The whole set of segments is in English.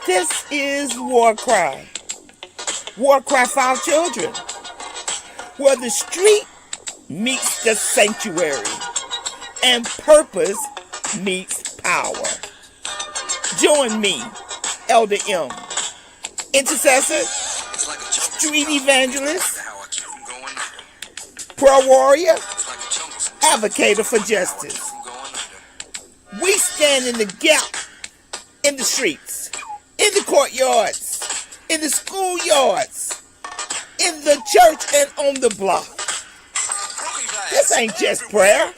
This is WarCry. WarCry for Our Children, where the street meets the sanctuary and purpose meets power. Join me, Elder M, intercessor, street evangelist, prayer warrior, advocator for justice. We stand in the gap in the streets, in the courtyards, in the schoolyards, in the church, and on the block. This ain't just prayer.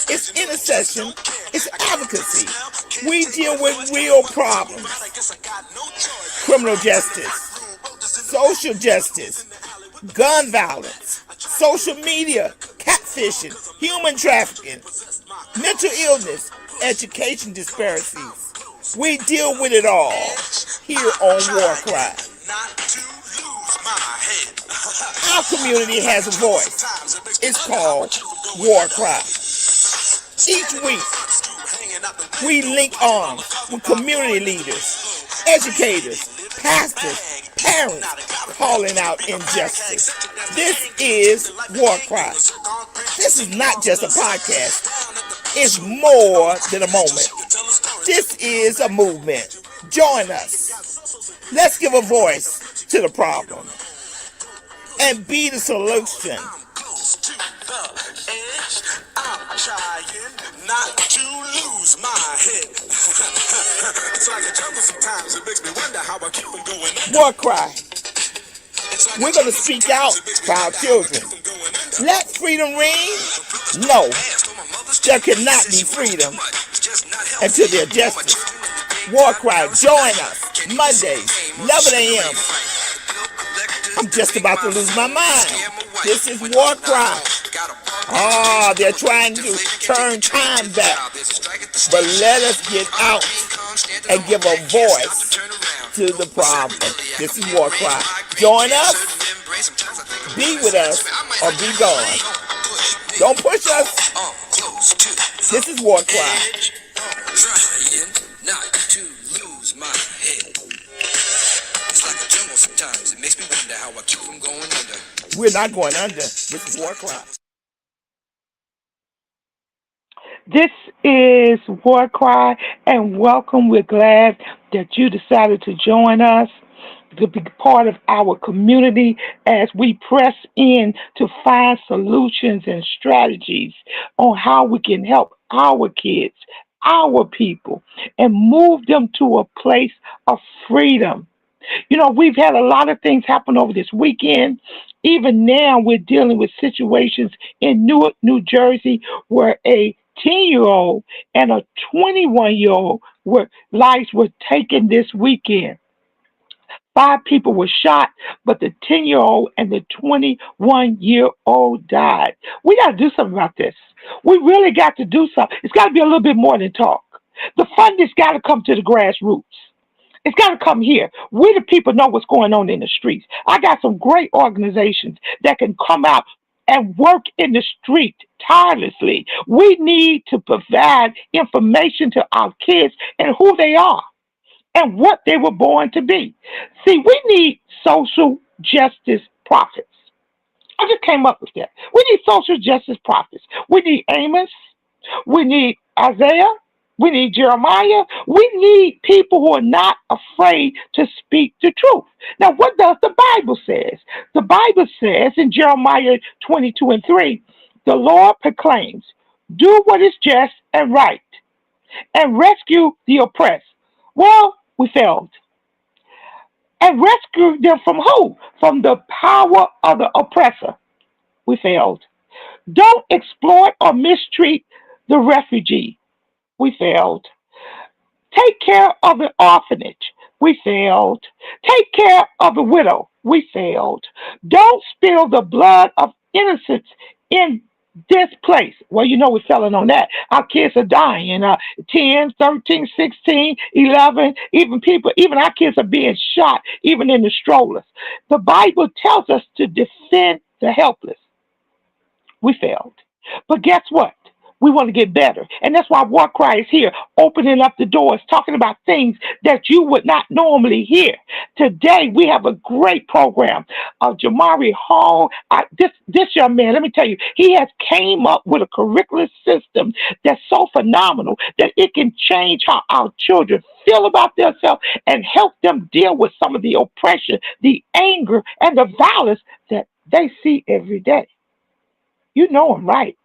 It's intercession. It's advocacy. We deal with real problems. Criminal justice, social justice, gun violence, social media, catfishing, human trafficking, mental illness, education disparities. We deal with it all here on WarCry. Our community has a voice. It's called WarCry. Each week, we link arms with community leaders, educators, pastors, parents calling out injustice. This is WarCry. This is not just a podcast. It's more than a moment. This is a movement. Join us. Let's give a voice to the problem and be the solution. I'm trying not to lose my head. It's like a jungle sometimes. It makes me wonder how I keep them going. WarCry. We're going to speak out for our children. Let freedom ring? No. There cannot be freedom until there's justice. WarCry. Join us Mondays, 11 a.m. I'm just about to lose my mind. This is WarCry. They're trying to turn time back. But let us get out and give a voice to the problem. This is WarCry. Join us, be with us, or be gone. Don't push us. This is WarCry. Trying not to lose my head. It's like a jungle sometimes. It makes me wonder how I keep from going under. We're not going under. This is WarCry. This is WarCry, and welcome. We're glad that you decided to join us to be part of our community as we press in to find solutions and strategies on how we can help our kids, our people, and move them to a place of freedom. You know, we've had a lot of things happen over this weekend. Even now, we're dealing with situations in Newark, New Jersey, where a 10-year-old and a 21-year-old lives were taken this weekend. 5 people were shot, but the 10-year-old and the 21-year-old died. We got to do something about this. We really got to do something. It's got to be a little bit more than talk. The funding's got to come to the grassroots. It's got to come here. We the people know what's going on in the streets. I got some great organizations that can come out and work in the street tirelessly. We need to provide information to our kids and who they are and what they were born to be. See, we need social justice prophets. I just came up with that. We need social justice prophets. We need Amos. We need Isaiah. We need Jeremiah. We need people who are not afraid to speak the truth. Now, what does the Bible say? The Bible says in Jeremiah 22:3, the Lord proclaims, do what is just and right, and rescue the oppressed. Well, we failed. And rescue them from who? From the power of the oppressor. We failed. Don't exploit or mistreat the refugee. We failed. Take care of the orphanage. We failed. Take care of the widow. We failed. Don't spill the blood of innocents in this place. Well, you know we're failing on that. Our kids are dying. 10, 13, 16, 11, even our kids are being shot, even in the strollers. The Bible tells us to defend the helpless. We failed. But guess what? We want to get better. And that's why WarCry is here, opening up the doors, talking about things that you would not normally hear. Today, we have a great program. Jabari Hall, this young man, let me tell you, he has came up with a curriculum system that's so phenomenal that it can change how our children feel about themselves and help them deal with some of the oppression, the anger, and the violence that they see every day. You know them, right?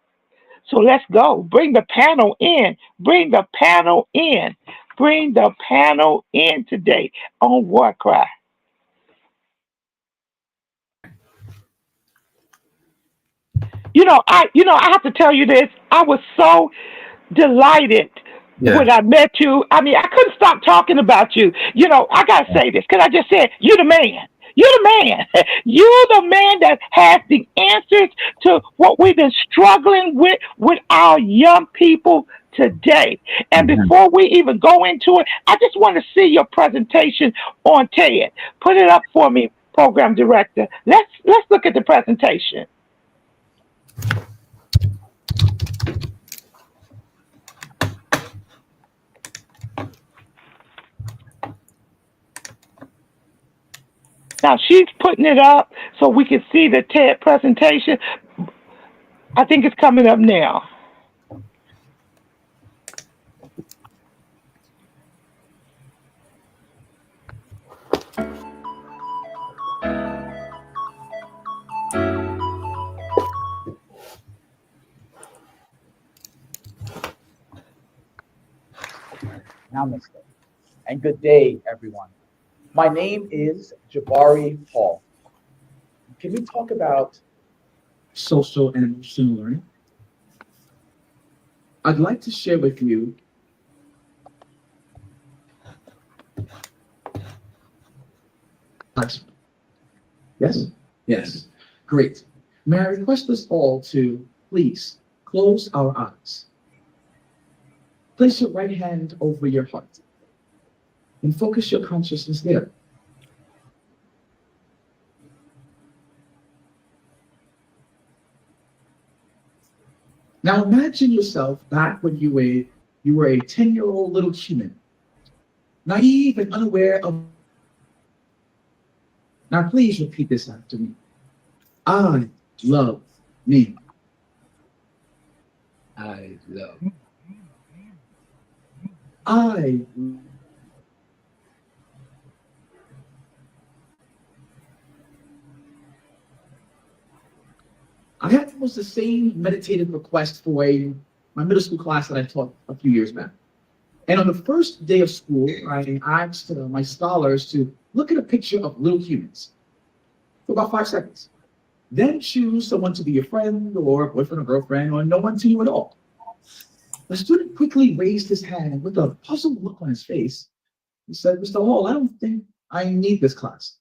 So let's go. Bring the panel in. Bring the panel in. Bring the panel in today on WarCry. I have to tell you this. I was so delighted Yeah. when I met you. I mean, I couldn't stop talking about you. I gotta say this because I just said you're the man. You're the man. You're the man that has the answers to what we've been struggling with our young people today. And Mhm. before we even go into it, I just want to see your presentation on TED. Put it up for me, program director. Let's look at the presentation. Now she's putting it up so we can see the TED presentation. I think it's coming up now. Namaste. And good day, everyone. My name is Jabari Hall. Can we talk about social and emotional learning? I'd like to share with you. Yes? Yes. Great. May I request us all to please close our eyes. Place your right hand over your heart and focus your consciousness there. Now imagine yourself back when you were a 10-year-old little human, naive and unaware of. Now please repeat this after me. I love me. I love. I I had almost the same meditative request for my middle school class that I taught a few years back. And on the first day of school, I asked my scholars to look at a picture of little humans for about 5 seconds. Then choose someone to be your friend or boyfriend or girlfriend or no one to you at all. The student quickly raised his hand with a puzzled look on his face. He said, Mr. Hall, I don't think I need this class.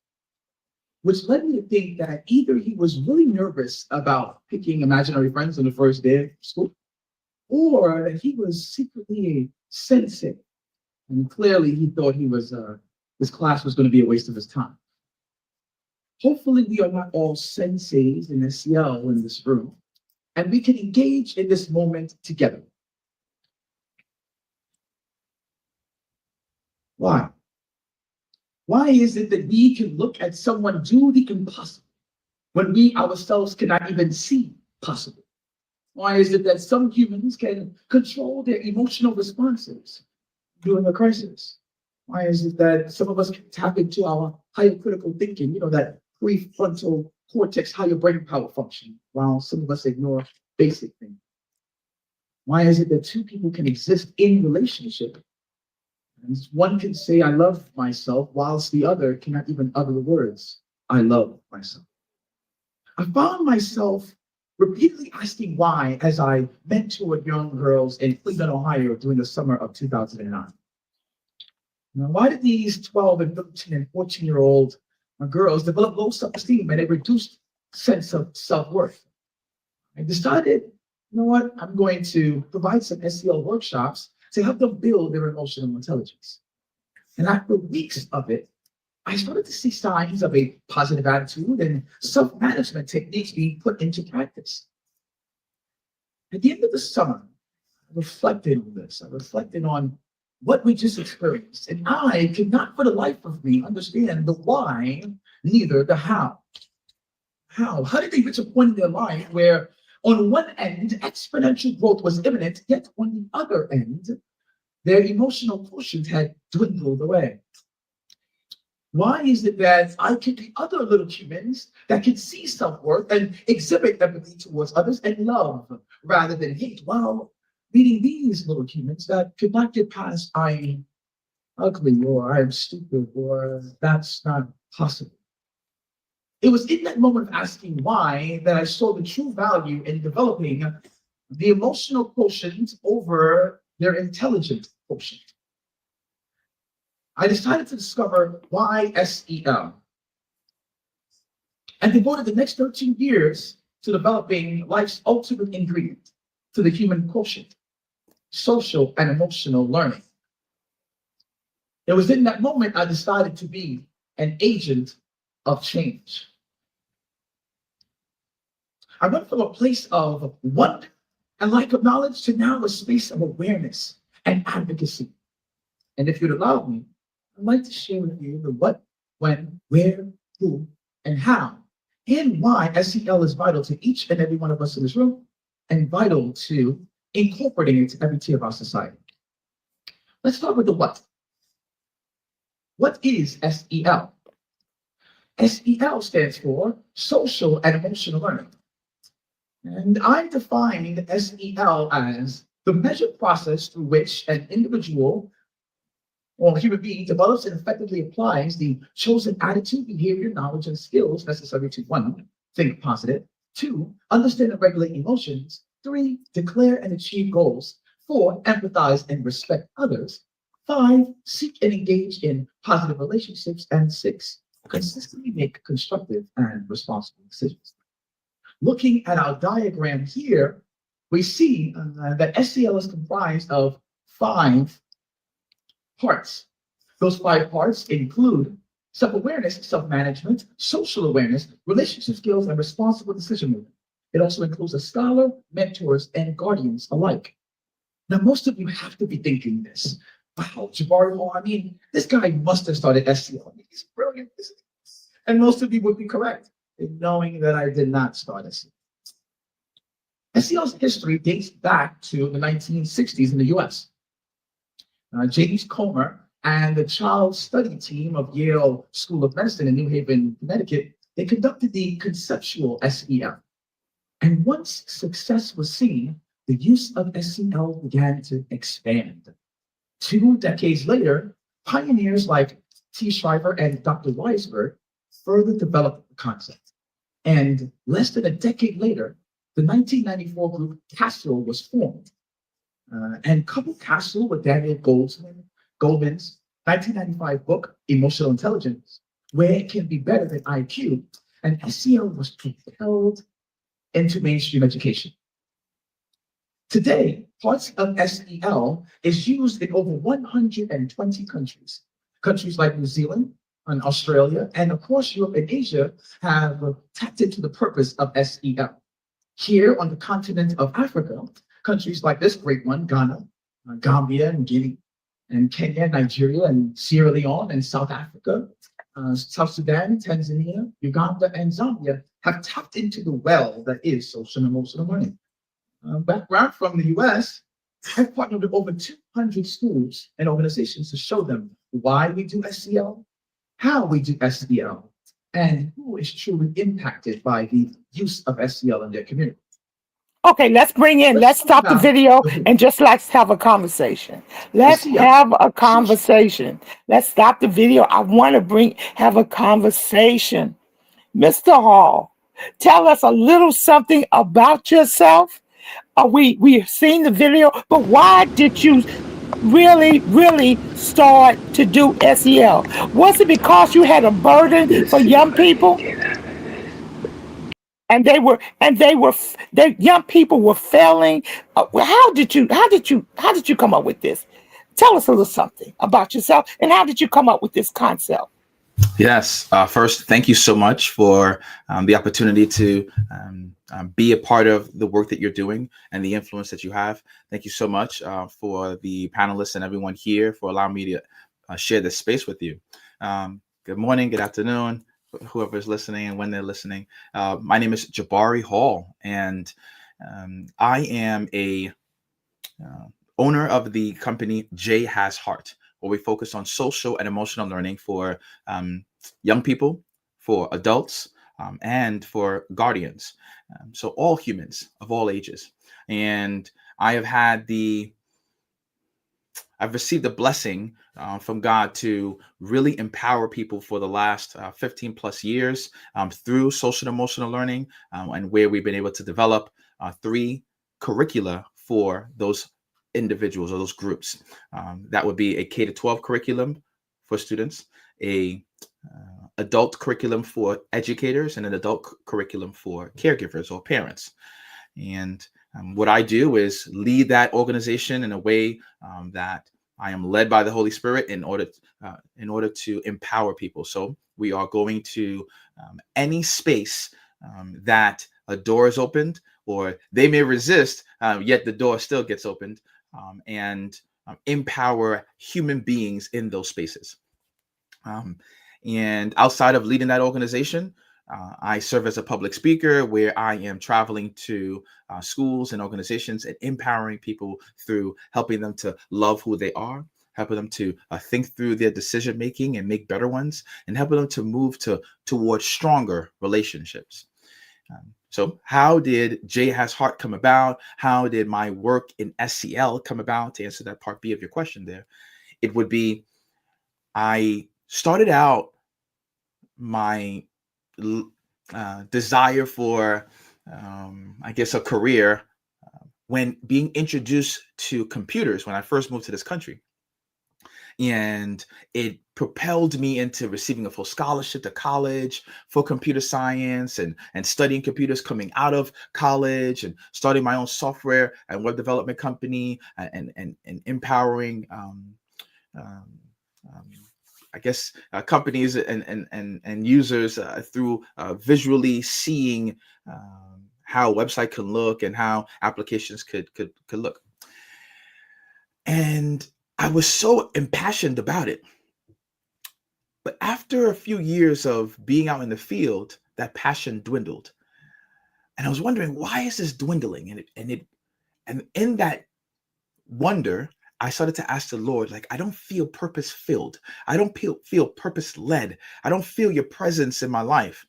Which led me to think that either he was really nervous about picking imaginary friends on the first day of school, or that he was secretly a sensei. And clearly he thought this class was going to be a waste of his time. Hopefully we are not all senseis in SEL in this room, and we can engage in this moment together. Why? Why is it that we can look at someone do the impossible when we ourselves cannot even see possible? Why is it that some humans can control their emotional responses during a crisis? Why is it that some of us can tap into our higher critical thinking, that prefrontal cortex, higher brain power function, while some of us ignore basic things? Why is it that two people can exist in relationship and one can say, I love myself, whilst the other cannot even utter the words, I love myself? I found myself repeatedly asking why as I mentored young girls in Cleveland, Ohio during the summer of 2009. Now, why did these 12 and 13 and 14-year-old girls develop low self-esteem and a reduced sense of self-worth? I decided, I'm going to provide some SEL workshops to help them build their emotional intelligence. And after weeks of it, I started to see signs of a positive attitude and self-management techniques being put into practice. At the end of the summer, reflected on this. I reflected on what we just experienced. And I could not for the life of me understand the why, neither the how. How did they reach a point in their life where on one end, exponential growth was imminent, yet on the other end, their emotional quotient had dwindled away? Why is it that I can be other little humans that can see self-worth and exhibit empathy towards others and love rather than hate, while meeting these little humans that could not get past I'm ugly or I'm stupid or that's not possible? It was in that moment of asking why that I saw the true value in developing the emotional quotient over their intelligent quotient. I decided to discover why SEL and devoted the next 13 years to developing life's ultimate ingredient to the human quotient, social and emotional learning. It was in that moment I decided to be an agent of change. I went from a place of wonder and lack of knowledge to now a space of awareness and advocacy. And if you'd allow me, I'd like to share with you the what, when, where, who, and how, and why SEL is vital to each and every one of us in this room, and vital to incorporating it into every tier of our society. Let's start with the what. What is SEL? SEL stands for Social and Emotional Learning. And I defined SEL as the measured process through which an individual or human being develops and effectively applies the chosen attitude, behavior, knowledge, and skills necessary to 1, think positive, 2, understand and regulate emotions, 3, declare and achieve goals, 4, empathize and respect others, 5, seek and engage in positive relationships, and 6, consistently make constructive and responsible decisions. Looking at our diagram here, we see that SEL is comprised of 5 parts. Those 5 parts include self-awareness, self-management, social awareness, relationship skills, and responsible decision-making. It also includes a scholar, mentors, and guardians alike. Now, most of you have to be thinking this. Wow, Jabari Hall, I mean, this guy must have started SEL. I mean, he's brilliant. And most of you would be correct in knowing that I did not start SEL. SEL's history dates back to the 1960s in the US. James Comer and the child study team of Yale School of Medicine in New Haven, Connecticut, they conducted the conceptual SEL. And once success was seen, the use of SEL began to expand. 2 decades later, pioneers like T. Shriver and Dr. Weisberg further developed the concept. And less than a decade later, the 1994 group CASEL was formed. And coupled CASEL with Daniel Goldman's 1995 book, Emotional Intelligence, Where It Can Be Better Than IQ, and SEL was propelled into mainstream education. Today, parts of SEL is used in over 120 countries. Countries like New Zealand and Australia and across Europe and Asia have tapped into the purpose of SEL. Here on the continent of Africa, countries like this great one, Ghana, Gambia, and Guinea, and Kenya, Nigeria, and Sierra Leone, and South Africa, South Sudan, Tanzania, Uganda, and Zambia have tapped into the well that is social and emotional learning. Background from the US, I've partnered with over 200 schools and organizations to show them why we do SEL, how we do SEL, and who is truly impacted by the use of SEL in their community. Okay, let's stop the video and just let's have a conversation. Let's have a conversation. Let's stop the video. I want to have a conversation. Mr. Hall, tell us a little something about yourself. We've seen the video, but why did you really start to do SEL? Was it because you had a burden for young people? And the young people were failing. How did you come up with this? Tell us a little something about yourself and how did you come up with this concept? Yes. First, thank you so much for the opportunity to be a part of the work that you're doing and the influence that you have. Thank you so much for the panelists and everyone here for allowing me to share this space with you. Good morning, good afternoon, whoever's listening and when they're listening. My name is Jabari Hall, and I am a owner of the company J.Has.Heart, where we focus on social and emotional learning for young people, for adults, and for guardians. So all humans of all ages. And I have had I've received a blessing from God to really empower people for the last 15 plus years through social and emotional learning, and where we've been able to develop 3 curricula for those individuals or those groups. That would be a K to 12 curriculum for students, a adult curriculum for educators, and an adult curriculum for caregivers or parents. And what I do is lead that organization in a way that I am led by the Holy Spirit in order to empower people. So we are going to any space that a door is opened, or they may resist, yet the door still gets opened, and empower human beings in those spaces. And outside of leading that organization, I serve as a public speaker where I am traveling to schools and organizations and empowering people through helping them to love who they are, helping them to think through their decision making and make better ones, and helping them to move towards stronger relationships. So how did J.Has.Heart come about? How did my work in SEL come about? To answer that part B of your question there, it would be, I started out my desire for, I guess, a career when being introduced to computers when I first moved to this country. And it propelled me into receiving a full scholarship to college for computer science, and studying computers coming out of college, and starting my own software and web development company, and empowering I guess companies and users through visually seeing how a website can look and how applications could look. And I was so impassioned about it. But after a few years of being out in the field, that passion dwindled. And I was wondering, why is this dwindling? And in that wonder, I started to ask the Lord, like, I don't feel purpose filled. I don't feel purpose led. I don't feel your presence in my life.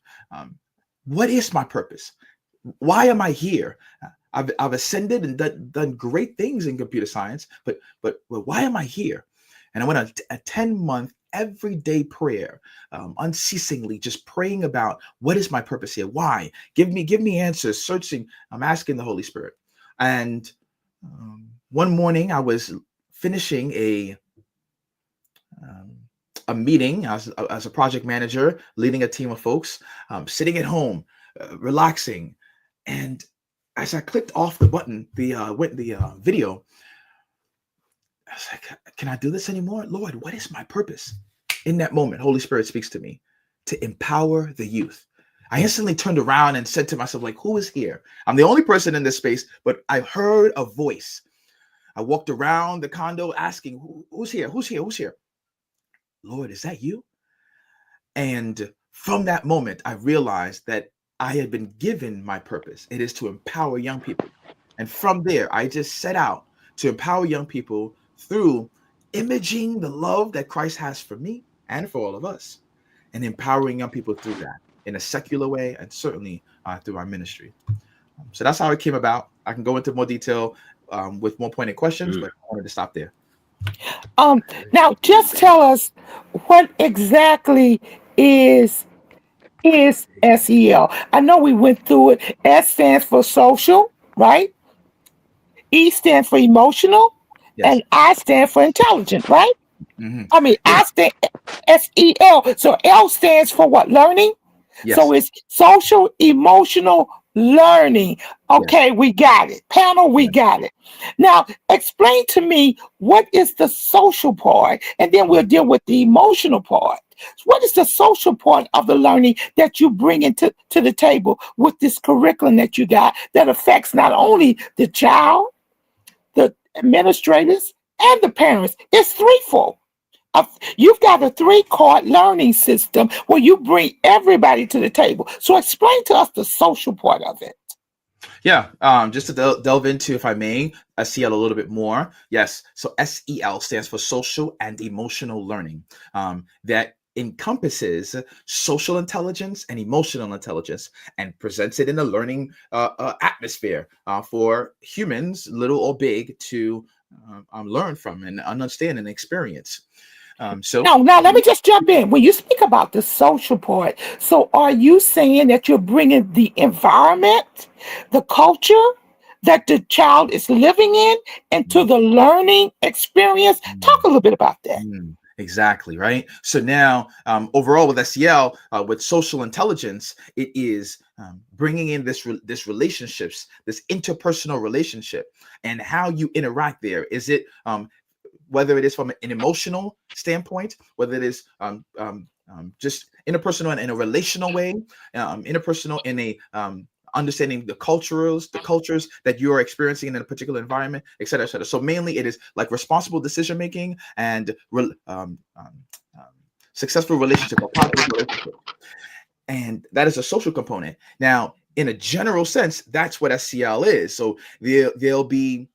What is my purpose? Why am I here? I've ascended and done great things in computer science, but why am I here? And I went on a 10-month everyday prayer, unceasingly just praying about, what is my purpose here? Why? Give me answers, searching. I'm asking the Holy Spirit. And one morning I was finishing a meeting as a project manager, leading a team of folks, sitting at home, relaxing. And as I clicked off the button, the video, I was like, can I do this anymore? Lord, what is my purpose? In that moment, Holy Spirit speaks to me to empower the youth. I instantly turned around and said to myself, like, who is here? I'm the only person in this space, but I heard a voice. I walked around the condo asking, who's here? Who's here? Who's here? Lord, is that you? And from that moment, I realized that I had been given my purpose. It is to empower young people. And from there, I just set out to empower young people through imaging the love that Christ has for me and for all of us, and empowering young people through that in a secular way, and certainly through our ministry. So that's how it came about. I can go into more detail with more pointed questions, but I wanted to stop there. Now, just tell us, what exactly is SEL? I know we went through it. S stands for social, right? E stands for emotional, Yes. and I stand for intelligent, right? Mm-hmm. I mean, I stand SEL. So L stands for what? Learning. Yes. So it's social, emotional, learning. Okay, Yes. we got it. Panel, we Yes. got it. Now, explain to me, what is the social part, and then we'll deal with the emotional part. What is the social part of the learning that you bring into to the table with this curriculum that you got that affects not only the child, the administrators, and the parents? It's threefold. You've got a three-part learning system where you bring everybody to the table. So explain to us the social part of it. Yeah, just to delve into, if I may, SEL a little bit more. Yes, so SEL stands for social and emotional learning. That encompasses social intelligence and emotional intelligence and presents it in a learning atmosphere for humans, little or big, to learn from and understand and experience. Now let me just jump in. When you speak about the social part, so are you saying that you're bringing the environment, the culture that the child is living in into the learning experience? Talk a little bit about that. Exactly, right. So now, overall with SEL, with social intelligence, it is bringing in this relationships, this interpersonal relationship, and how you interact there. Is it whether it is from an emotional standpoint, whether it is just interpersonal in a relational way, interpersonal in a understanding the cultures that you are experiencing in a particular environment, et cetera, et cetera. So mainly it is like responsible decision making and successful relationship or positive relationship. And that is a social component. Now, in a general sense, that's what SEL is. So there'll be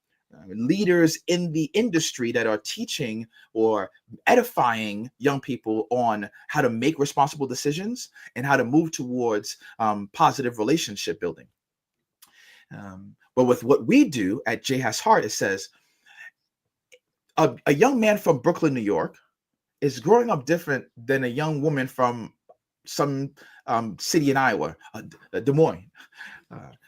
leaders in the industry that are teaching or edifying young people on how to make responsible decisions and how to move towards positive relationship building. But with what we do at J.Has.Heart, it says a young man from Brooklyn, New York, is growing up different than a young woman from some city in Iowa, Des Moines.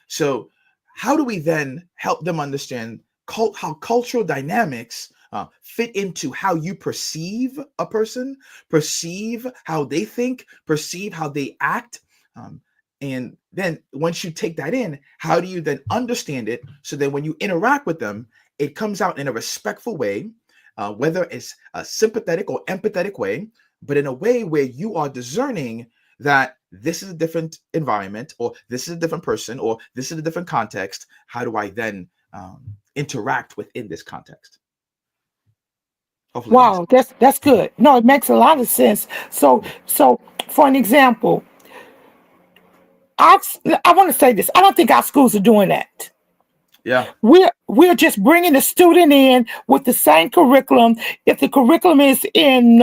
So how do we then help them understand how cultural dynamics fit into how you perceive a person, perceive how they think, perceive how they act? And then once you take that in, how do you then understand it so that when you interact with them, it comes out in a respectful way, whether it's a sympathetic or empathetic way, but in a way where you are discerning that this is a different environment, or this is a different person, or this is a different context. How do I then interact within this context? Hopefully that makes Wow, that's good. No, it makes a lot of sense. So for an example, I want to say this. I don't think our schools are doing that. Yeah. We're just bringing the student in with the same curriculum. If the curriculum is in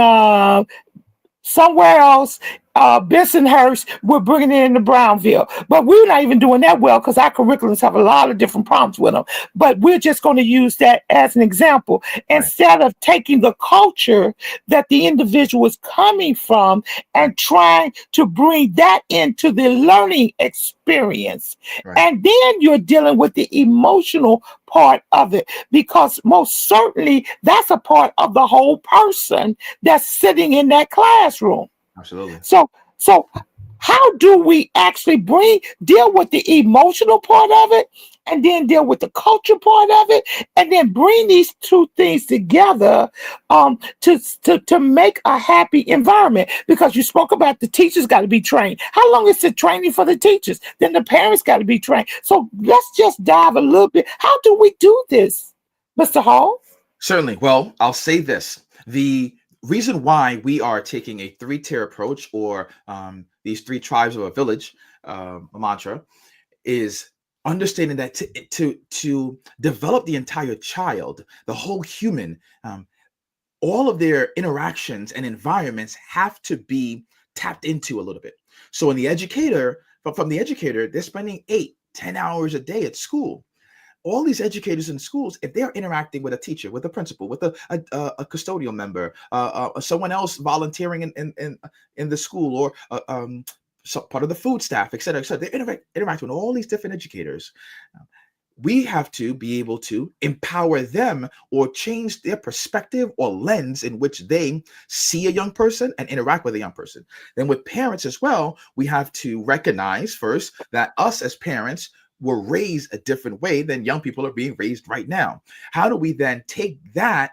somewhere else, Bensonhurst, we're bringing it into Brownville. But we're not even doing that well because our curriculums have a lot of different problems with them. But we're just going to use that as an example Right. instead of taking the culture that the individual is coming from and trying to bring that into the learning experience. Right. And then you're dealing with the emotional part of it because most certainly that's a part of the whole person that's sitting in that classroom. Absolutely. So how do we actually deal with the emotional part of it and then deal with the culture part of it and then bring these two things together to make a happy environment? Because you spoke about the teachers got to be trained. How long is the training for the teachers? Then the parents got to be trained. So let's just dive a little bit. How do we do this, Mr. Hall? Certainly. Well, I'll say this. The reason why we are taking a three-tier approach, or these three tribes of a village, a mantra, is understanding that to develop the entire child, the whole human, all of their interactions and environments have to be tapped into a little bit. So in the educator, from the educator, they're spending 8-10 hours a day at school. All these educators in schools, if they're interacting with a teacher, with a principal, with a custodial member, someone else volunteering in the school, or part of the food staff, et cetera, they interact with all these different educators. We have to be able to empower them or change their perspective or lens in which they see a young person and interact with a young person. Then with parents as well, we have to recognize first that us as parents were raised a different way than young people are being raised right now. How do we then take that,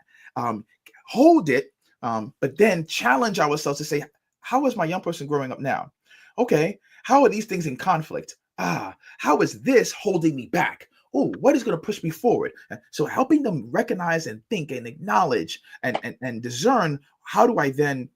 hold it, but then challenge ourselves to say, how is my young person growing up now? Okay, how are these things in conflict? How is this holding me back? Oh, what is going to push me forward? So helping them recognize and think and acknowledge and discern, how do I then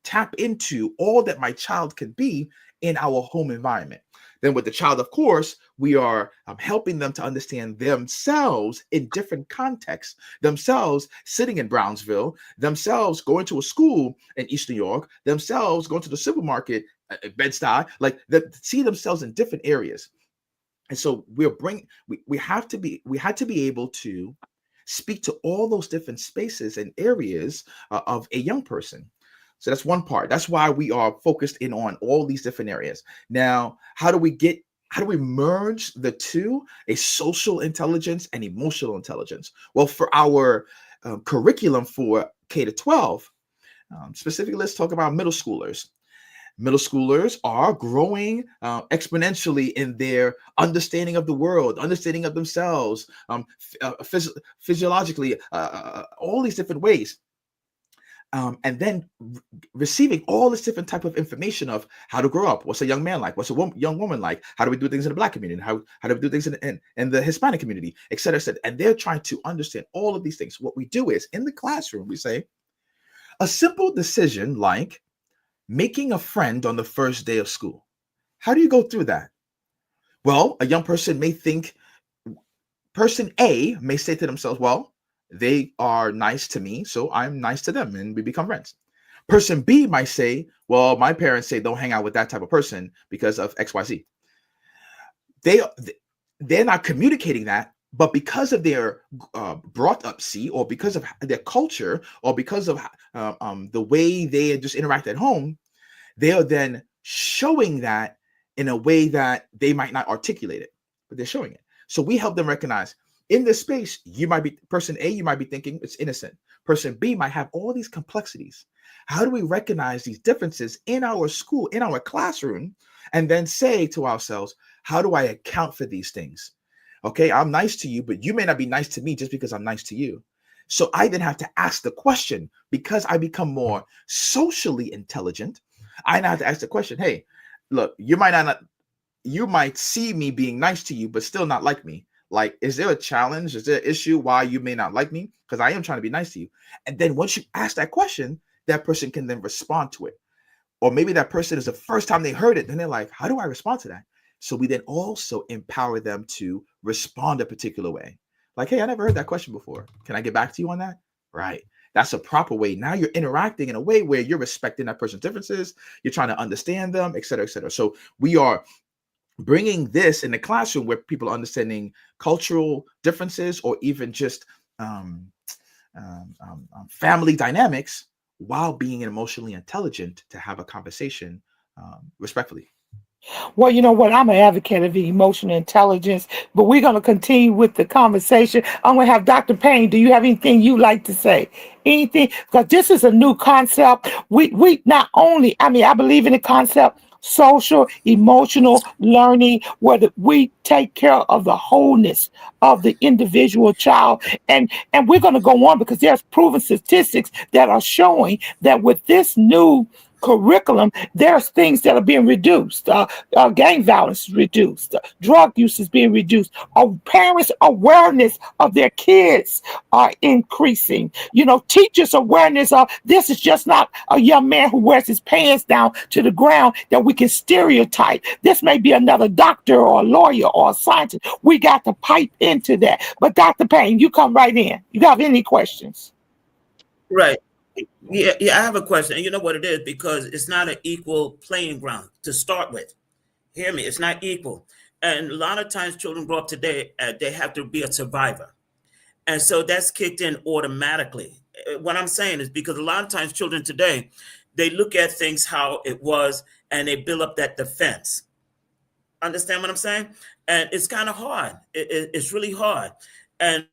tap into all that my child can be in our home environment? Then with the child, of course, we are helping them to understand themselves in different contexts, themselves sitting in Brownsville, themselves going to a school in East New York, themselves going to the supermarket at Bed-Stuy, like see themselves in different areas. And so we had to be able to speak to all those different spaces and areas of a young person. So that's one part. That's why we are focused in on all these different areas. Now, how do we merge the two, a social intelligence and emotional intelligence? Well, for our curriculum for K to 12, specifically, let's talk about middle schoolers. Middle schoolers are growing exponentially in their understanding of the world, understanding of themselves, physiologically, all these different ways. And then receiving all this different type of information of how to grow up. What's a young man like? What's a young woman like? How do we do things in the Black community? How do we do things in the Hispanic community, et cetera, et cetera. And they're trying to understand all of these things. What we do is in the classroom, we say a simple decision like making a friend on the first day of school. How do you go through that? Well, a young person may think, person A may say to themselves, well, they are nice to me, so I'm nice to them, and we become friends. Person B might say, well, my parents say don't hang out with that type of person because of XYZ. They're not communicating that, but because of their brought up C, or because of their culture, or because of the way they just interact at home, they are then showing that in a way that they might not articulate it, but they're showing it. So we help them recognize in this space, person A, you might be thinking it's innocent. Person B might have all these complexities. How do we recognize these differences in our school, in our classroom, and then say to ourselves, how do I account for these things? Okay, I'm nice to you, but you may not be nice to me just because I'm nice to you. So I then have to ask the question, because I become more socially intelligent, I now have to ask the question, hey, look, you might see me being nice to you, but still not like me. Like, is there a challenge? Is there an issue why you may not like me? Because I am trying to be nice to you. And then once you ask that question, that person can then respond to it. Or maybe that person is the first time they heard it, and they're like, how do I respond to that? So we then also empower them to respond a particular way. Like, hey, I never heard that question before. Can I get back to you on that? Right. That's a proper way. Now you're interacting in a way where you're respecting that person's differences. You're trying to understand them, et cetera, et cetera. So we are bringing this in the classroom where people are understanding cultural differences, or even just family dynamics, while being emotionally intelligent to have a conversation respectfully. Well, you know what? I'm an advocate of emotional intelligence, but we're going to continue with the conversation. I'm going to have Dr. Payne. Do you have anything you'd like to say? Anything? Because this is a new concept. We not only, I mean, I believe in the concept social, emotional learning, where we take care of the wholeness of the individual child. And we're going to go on because there's proven statistics that are showing that with this new curriculum, there's things that are being reduced. Gang violence is reduced. Drug use is being reduced. Parents' awareness of their kids are increasing. You know, teachers' awareness of this is just not a young man who wears his pants down to the ground that we can stereotype. This may be another doctor or a lawyer or a scientist. We got to pipe into that. But Dr. Payne, you come right in. You have any questions? Right. Yeah, I have a question. And you know what it is? Because it's not an equal playing ground to start with. Hear me, it's not equal. And a lot of times children grow up today, they have to be a survivor. And so that's kicked in automatically. What I'm saying is because a lot of times children today, they look at things how it was and they build up that defense. Understand what I'm saying? And it's kind of hard. It's really hard. And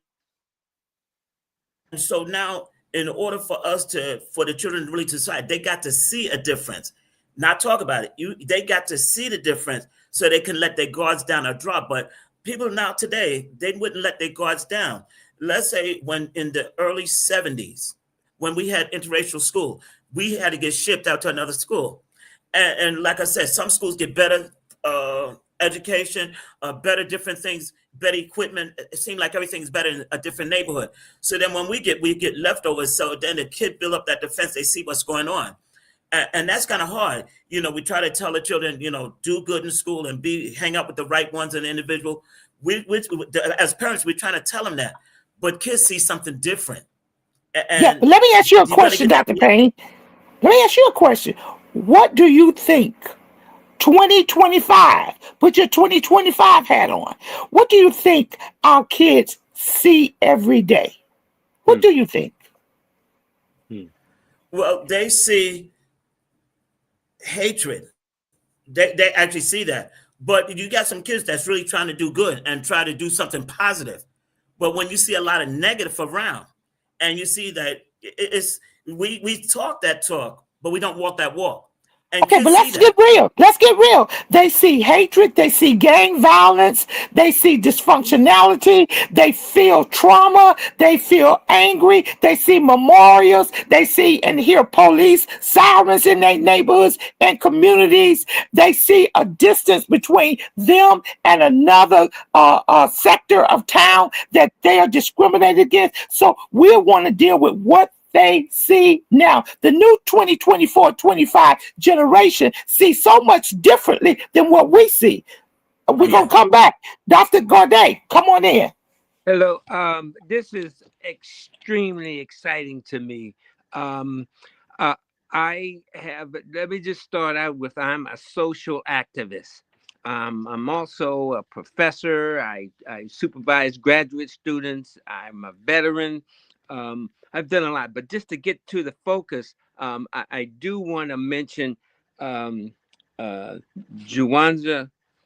so now, in order for the children really to decide, they got to see a difference, not talk about it. They got to see the difference so they can let their guards down or drop. But people now today, they wouldn't let their guards down. Let's say when in the early 70s, when we had interracial school, we had to get shipped out to another school. And like I said, some schools get better education, better different things, better equipment. It seemed like everything's better in a different neighborhood. So then when we get leftovers, so then the kid build up that defense, they see what's going on. And that's kind of hard. We try to tell the children, do good in school and hang out with the right ones and individual. As parents, we're trying to tell them that, but kids see something different. Yeah, let me ask you a question, Dr. Payne. Let me ask you a question. What do you think 2025, put your 2025 hat on. What do you think our kids see every day? What do you think? Well, they see hatred. They actually see that. But you got some kids that's really trying to do good and try to do something positive. But when you see a lot of negative around, and you see that we talk that talk, but we don't walk that walk. And okay, but let's get real. Let's get real. They see hatred. They see gang violence. They see dysfunctionality. They feel trauma. They feel angry. They see memorials. They see and hear police sirens in their neighborhoods and communities. They see a distance between them and another sector of town that they are discriminated against. So we want to deal with what they see now. The new 2024-25 generation sees so much differently than what we see. We're going to come back. Dr. Gaudet, come on in. Hello. This is extremely exciting to me. Let me just start out with, I'm a social activist. I'm also a professor. I supervise graduate students. I'm a veteran. I've done a lot, but just to get to the focus, I do want to mention Juwanza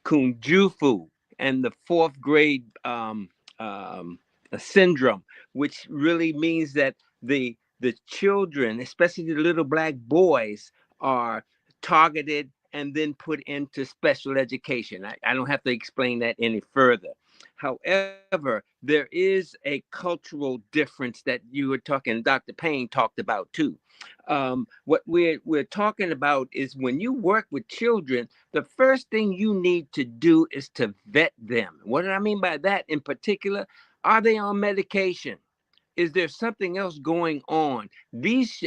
Kunjufu and the fourth grade syndrome, which really means that the children, especially the little black boys, are targeted and then put into special education. I don't have to explain that any further. However, there is a cultural difference that you were talking, Dr. Payne talked about too. What we're talking about is when you work with children, the first thing you need to do is to vet them. What do I mean by that in particular? Are they on medication? Is there something else going on?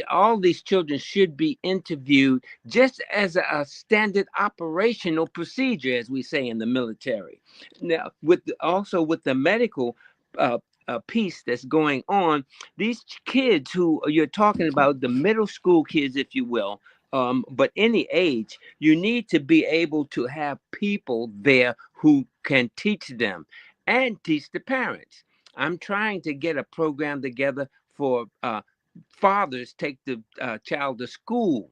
All these children should be interviewed just as a standard operational procedure, as we say in the military. Now, with the medical piece that's going on, these kids who you're talking about, the middle school kids, if you will, but any age, you need to be able to have people there who can teach them and teach the parents. I'm trying to get a program together for fathers take the child to school,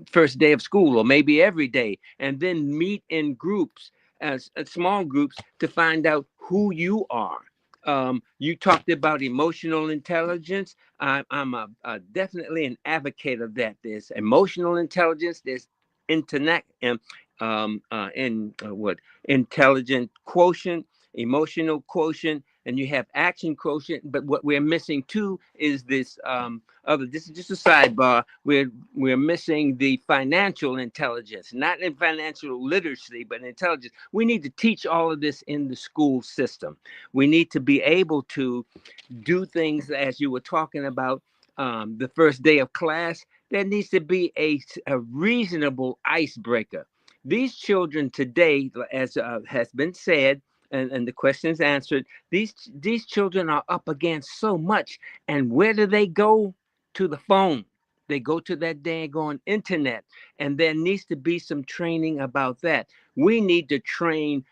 first day of school, or maybe every day, and then meet in groups, as small groups, to find out who you are. You talked about emotional intelligence. I'm definitely an advocate of that. There's emotional intelligence. There's intelligent quotient, emotional quotient, and you have action quotient. But what we're missing too is this this is just a sidebar. We're missing the financial intelligence, not in financial literacy, but intelligence. We need to teach all of this in the school system. We need to be able to do things as you were talking about. The first day of class, there needs to be a reasonable icebreaker. These children today, as has been said, and the question is answered, these children are up against so much. And where do they go? To the phone. They go to that daggone internet. And there needs to be some training about that. We need to train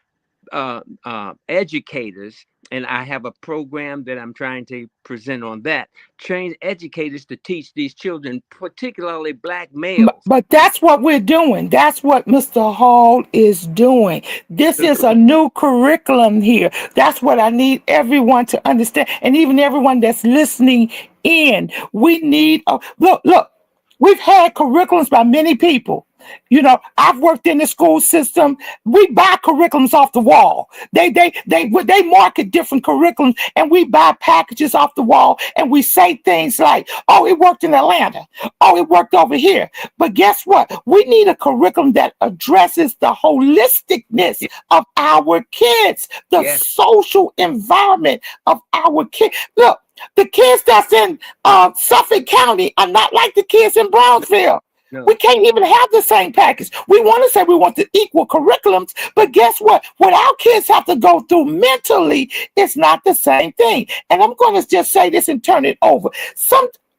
educators, and I have a program that I'm trying to present on that. Train educators to teach these children, particularly black males. But that's what we're doing. That's what Mr. Hall is doing. This is a new curriculum here. That's what I need everyone to understand, and even everyone that's listening in. We need look. We've had curriculums by many people. You know, I've worked in the school system. We buy curriculums off the wall. They market different curriculums, and we buy packages off the wall, and we say things like, "Oh, it worked in Atlanta. Oh, it worked over here." But guess what? We need a curriculum that addresses the holisticness of our kids, the Yes. social environment of our kids. Look, the kids that's in Suffolk County are not like the kids in Brownsville. No. We can't even have the same package. We want to say we want the equal curriculums, but guess what? What our kids have to go through mentally is not the same thing. And I'm going to just say this and turn it over.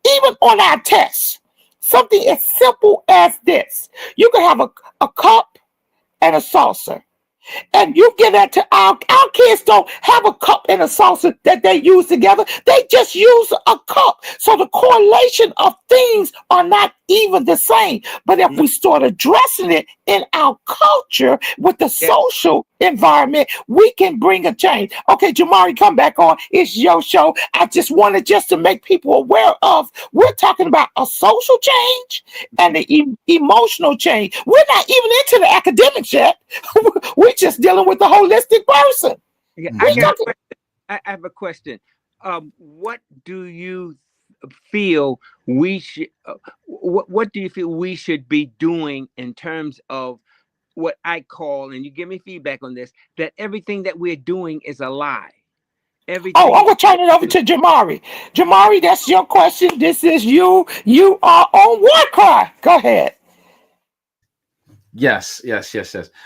Even on our tests, something as simple as this. You can have a cup and a saucer. And you give that to our kids don't have a cup and a saucer that they use together. They just use a cup. So the correlation of things are not even the same. But if we start addressing it in our culture with the social environment, we can bring a change. Okay, Jabari, come back on. It's your show. I just wanted to make people aware of, we're talking about a social change and the emotional change. We're not even into the academics yet. We're just dealing with the holistic person. Yeah, I have a question. What do you feel we should? What do you feel we should be doing in terms of what I call, and you give me feedback on this, that everything that we're doing is a lie? Everything. Oh, I'm gonna turn it over to Jabari. Jabari, that's your question. This is you. You are on WarCry. Go ahead. Yes.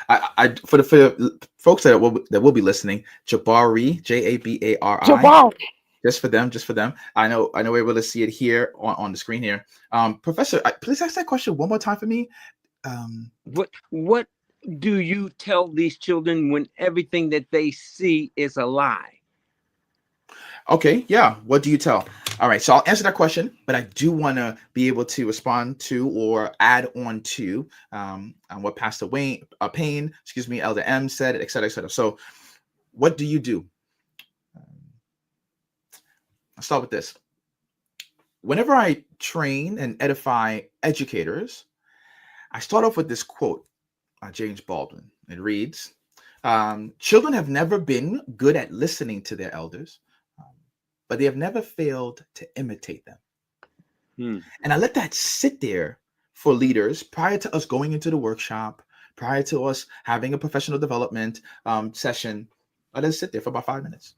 I for the folks that will be listening, Jabari, Jabari, Jabari. just for them. I know we're able to see it here on the screen here. Professor, please ask that question one more time for me. What do you tell these children when everything that they see is a lie? Okay, yeah. What do you tell? All right, so I'll answer that question, but I do want to be able to respond to or add on to what Pastor Payne, Elder M said, et cetera, et cetera. So what do you do? I'll start with this. Whenever I train and edify educators, I start off with this quote by James Baldwin. It reads, children have never been good at listening to their elders, but they have never failed to imitate them. And I let that sit there for leaders prior to us going into the workshop, prior to us having a professional development session. I let it sit there for about 5 minutes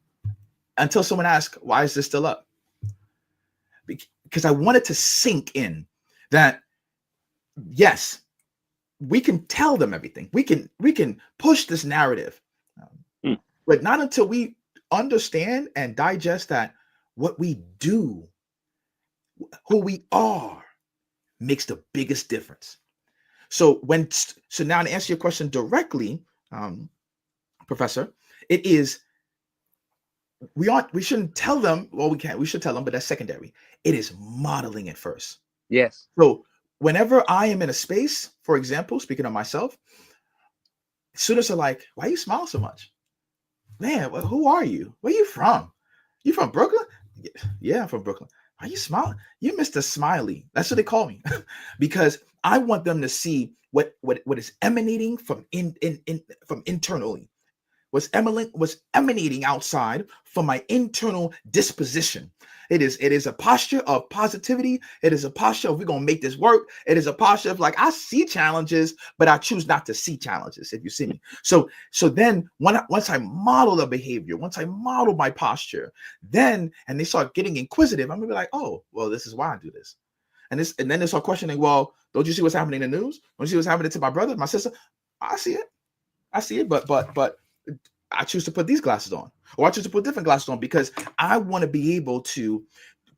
until someone asks, why is this still up? Because I wanted to sink in that, yes, we can tell them everything. We can push this narrative, but not until we understand and digest that what we do, who we are, makes the biggest difference. So now to answer your question directly, Professor, it is we shouldn't tell them. Well, we should tell them, but that's secondary. It is modeling it first. Yes. So whenever I am in a space, for example, speaking of myself, students are like, why you smile so much? Man, who are you? Where you from? You from Brooklyn? Yeah, I'm from Brooklyn. Are you smiling? You Mr. Smiley. That's what they call me. Because I want them to see what is emanating from internally. What's emanating outside from my internal disposition. It is a posture of positivity. It is a posture of we're gonna make this work. It is a posture of like I see challenges, but I choose not to see challenges. If you see me, so then once I model the behavior, once I model my posture, and they start getting inquisitive, I'm gonna be like, oh, well, this is why I do this, and then they start questioning. Well, don't you see what's happening in the news? Don't you see what's happening to my brother, my sister? I see it, but I choose to put these glasses on, or I choose to put different glasses on because I want to be able to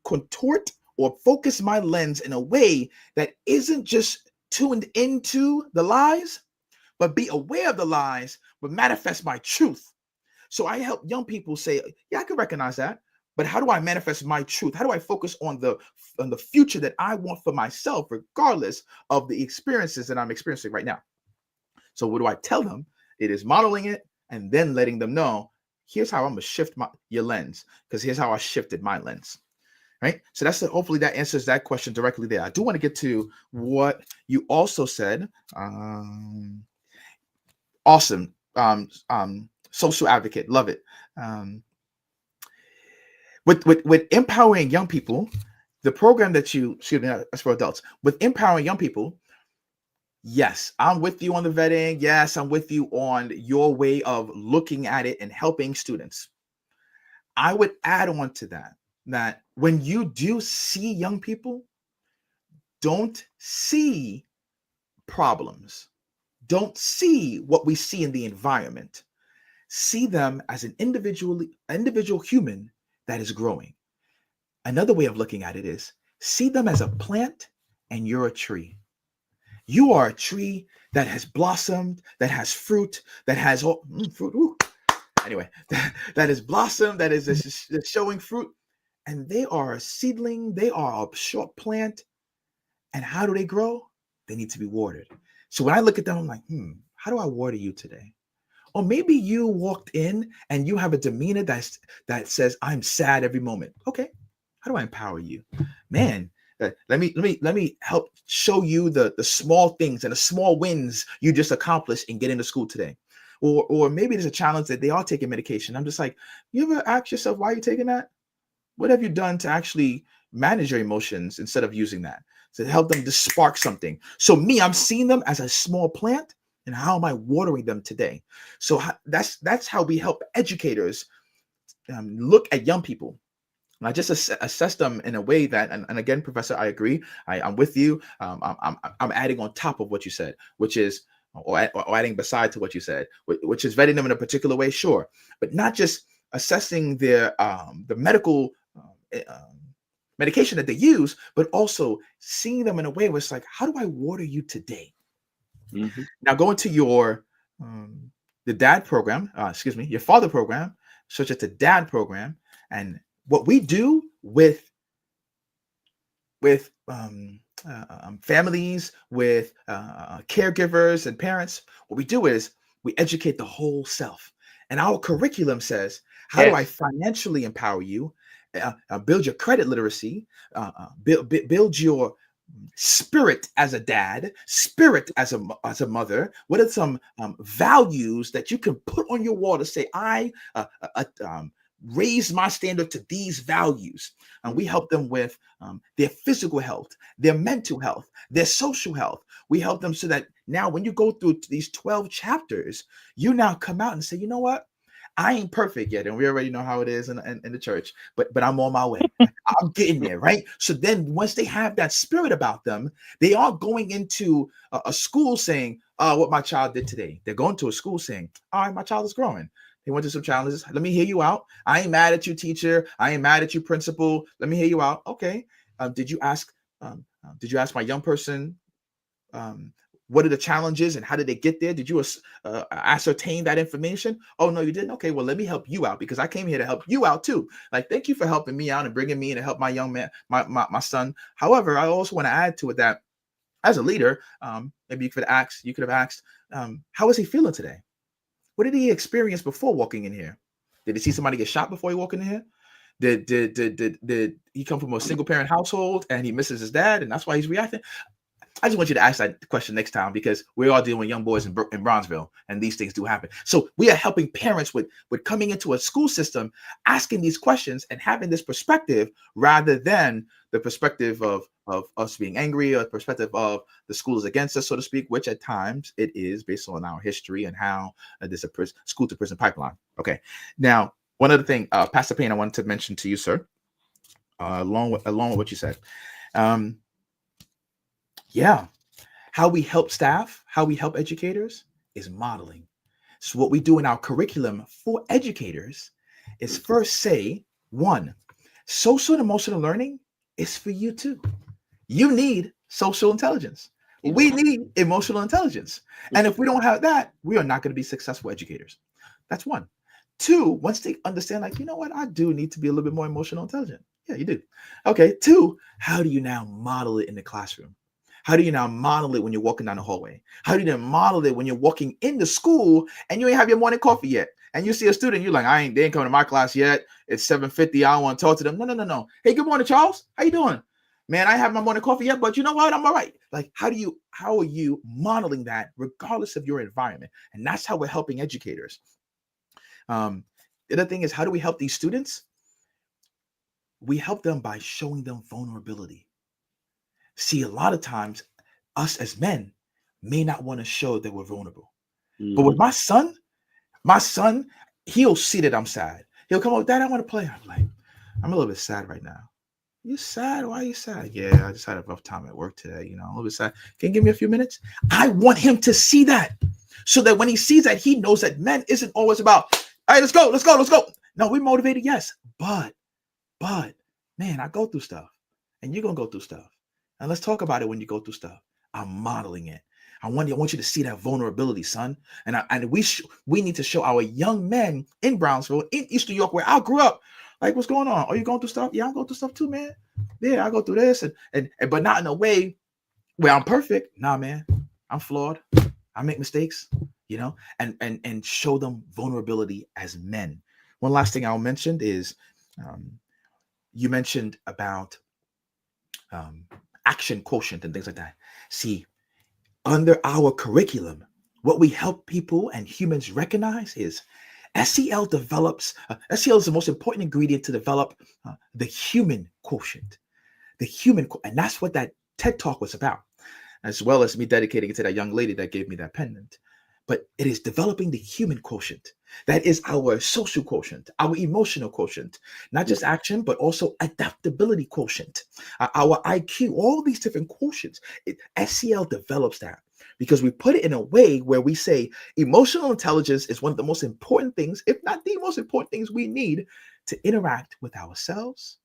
contort or focus my lens in a way that isn't just tuned into the lies, but be aware of the lies, but manifest my truth. So I help young people say, yeah, I can recognize that, but how do I manifest my truth? How do I focus on the future that I want for myself, regardless of the experiences that I'm experiencing right now? So what do I tell them? It is modeling it, and then letting them know, here's how I'm gonna shift your lens, because here's how I shifted my lens. right? So hopefully that answers that question directly there. I do want to get to what you also said. Awesome. Social advocate, love it. With empowering young people, the program that that's for adults, with empowering young people, yes, I'm with you on the vetting. Yes, I'm with you on your way of looking at it and helping students. I would add on to that when you do see young people, don't see problems. Don't see what we see in the environment. See them as an individual human that is growing. Another way of looking at it is see them as a plant and you're a tree. You are a tree that has blossomed, that has fruit, that has fruit. Ooh. Anyway, that is blossomed, that is showing fruit. And they are a seedling, they are a short plant. And how do they grow? They need to be watered. So when I look at them, I'm like, how do I water you today? Or maybe you walked in and you have a demeanor that says, I'm sad every moment. Okay, how do I empower you? Man, let me help show you the small things and the small wins you just accomplished in getting to school today. Or maybe there's a challenge that they are taking medication. I'm just like, you ever ask yourself, why are you taking that? What have you done to actually manage your emotions instead of using that? To help them to spark something. So I'm seeing them as a small plant, and how am I watering them today? So that's how we help educators look at young people. And I just assess them in a way that, and again, Professor, I agree. I'm with you. I'm adding on top of what you said, which is, or adding beside to what you said, which is vetting them in a particular way, sure, but not just assessing their the medical medication that they use, but also seeing them in a way where it's like, how do I water you today? Mm-hmm. Now going to your the dad program, your father program, such as the dad program, and what we do with families, with caregivers and parents, what we do is we educate the whole self. And our curriculum says, how do I financially empower you? Build your credit literacy, build your spirit as a dad, spirit as a mother. What are some values that you can put on your wall to say, I raise my standard to these values? And we help them with their physical health, their mental health, their social health. We help them so that now when you go through these 12 chapters, you now come out and say, you know what? I ain't perfect yet, and we already know how it is in the church, but I'm on my way. I'm getting there, right? So then once they have that spirit about them, they aren't going into a school saying, what my child did today. They're going to a school saying, all right, my child is growing. They went to some challenges. Let me hear you out. I ain't mad at you, teacher. I ain't mad at you, principal. Let me hear you out. Okay. Did you ask my young person what are the challenges and how did they get there? Did you ascertain that information? Oh, no, you didn't. Okay, well, let me help you out because I came here to help you out too. Like, thank you for helping me out and bringing me in to help my young man, my son. However, I also want to add to it that as a leader, maybe you could have asked, how was he feeling today? What did he experience before walking in here? Did he see somebody get shot before he walked in here? Did he come from a single parent household and he misses his dad and that's why he's reacting? I just want you to ask that question next time because we're all dealing with young boys in Bronzeville and these things do happen. So we are helping parents with coming into a school system, asking these questions and having this perspective rather than the perspective of us being angry or the perspective of the school is against us, so to speak, which at times it is based on our history and how there's a school to prison pipeline. Okay. Now, one other thing, Pastor Payne, I wanted to mention to you, sir, along with what you said. Yeah. How we help staff, how we help educators is modeling. So what we do in our curriculum for educators is first say, one, social and emotional learning is for you too. You need social intelligence. We need emotional intelligence. And if we don't have that, we are not going to be successful educators. That's one. Two, once they understand, like, you know what, I do need to be a little bit more emotional intelligent. Yeah, you do. Okay. Two, how do you now model it in the classroom? How do you now model it when you're walking down the hallway? How do you then model it when you're walking into school and you ain't have your morning coffee yet? and you see a student, you're like, they ain't coming to my class yet. It's 7:50. I don't want to talk to them. No. Hey, good morning, Charles. How you doing? Man, I haven't had my morning coffee yet, but you know what? I'm all right. Like, how are you modeling that regardless of your environment? And that's how we're helping educators. The other thing is, how do we help these students? We help them by showing them vulnerability. See, a lot of times, us as men may not want to show that we're vulnerable. But with my son, he'll see that I'm sad. He'll come up, Dad, I want to play. I'm like, I'm a little bit sad right now. You sad? Why are you sad? Yeah, I just had a rough time at work today. I'm a little bit sad. Can you give me a few minutes? I want him to see that, so that when he sees that, he knows that men isn't always about, all right, let's go. No, we're motivated, yes. But, man, I go through stuff. And you're going to go through stuff. And let's talk about it when you go through stuff. I'm modeling it. I want you to see that vulnerability, son. And we need to show our young men in Brownsville, in East New York, where I grew up, like, what's going on? Are you going through stuff? Yeah, I'm going through stuff too, man. Yeah, I go through this, and but not in a way where I'm perfect. Nah, man, I'm flawed. I make mistakes, and show them vulnerability as men. One last thing I'll mention is, you mentioned about action quotient and things like that. See, under our curriculum, what we help people and humans recognize is SEL develops, SEL is the most important ingredient to develop the human quotient, and that's what that TED Talk was about, as well as me dedicating it to that young lady that gave me that pendant. But it is developing the human quotient. That is our social quotient, our emotional quotient, not just action, but also adaptability quotient, our IQ, all these different quotients. SEL develops that because we put it in a way where we say emotional intelligence is one of the most important things, if not the most important things we need to interact with ourselves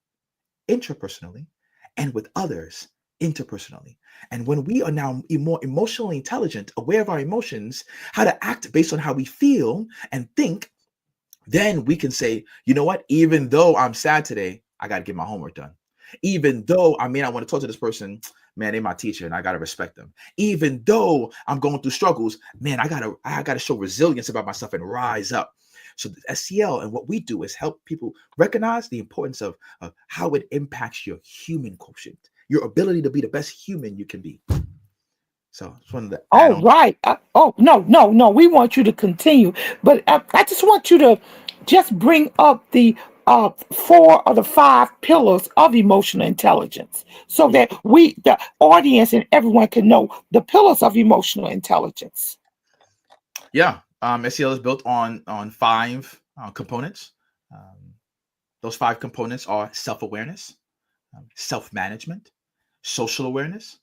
intrapersonally and with others interpersonally. And when we are now more emotionally intelligent, aware of our emotions, how to act based on how we feel and think, then we can say, you know what, even though I'm sad today, I got to get my homework done. Even though I may not want to talk to this person, man, they're my teacher and I got to respect them. Even though I'm going through struggles, man, I got to show resilience about myself and rise up. So the SEL and what we do is help people recognize the importance of how it impacts your human quotient, your ability to be the best human you can be. So it's one of the Oh, right. No. We want you to continue. But I just want you to just bring up the 4 or the 5 pillars of emotional intelligence so that the audience and everyone can know the pillars of emotional intelligence. Yeah. SEL is built on 5 components. Those 5 components are self-awareness, self-management, social awareness,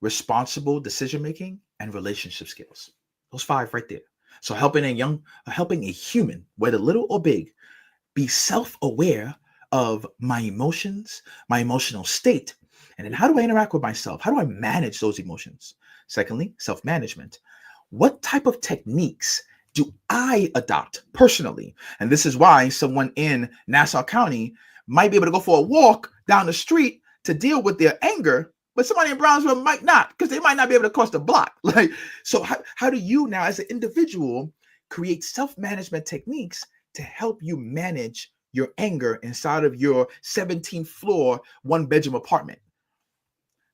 responsible decision-making, and relationship skills. Those 5 right there. So helping a human, whether little or big, be self-aware of my emotions, my emotional state, and then how do I interact with myself? How do I manage those emotions? Secondly, self-management. What type of techniques do I adopt personally? And this is why someone in Nassau County might be able to go for a walk down the street to deal with their anger, but somebody in Brownsville might not, because they might not be able to cross the block. So how do you now as an individual create self-management techniques to help you manage your anger inside of your 17th floor, 1-bedroom apartment?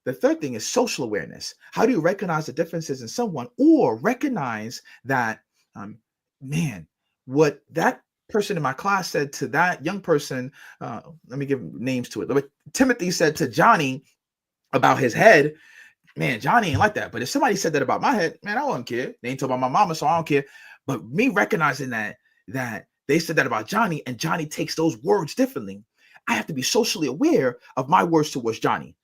The third thing is social awareness. How do you recognize the differences in someone, or recognize that, man, what that person in my class said to that young person, let me give names to it. What Timothy said to Johnny about his head, man, Johnny ain't like that. But if somebody said that about my head, man, I wouldn't care. They ain't talking about my mama, so I don't care. But me recognizing that they said that about Johnny, and Johnny takes those words differently, I have to be socially aware of my words towards Johnny,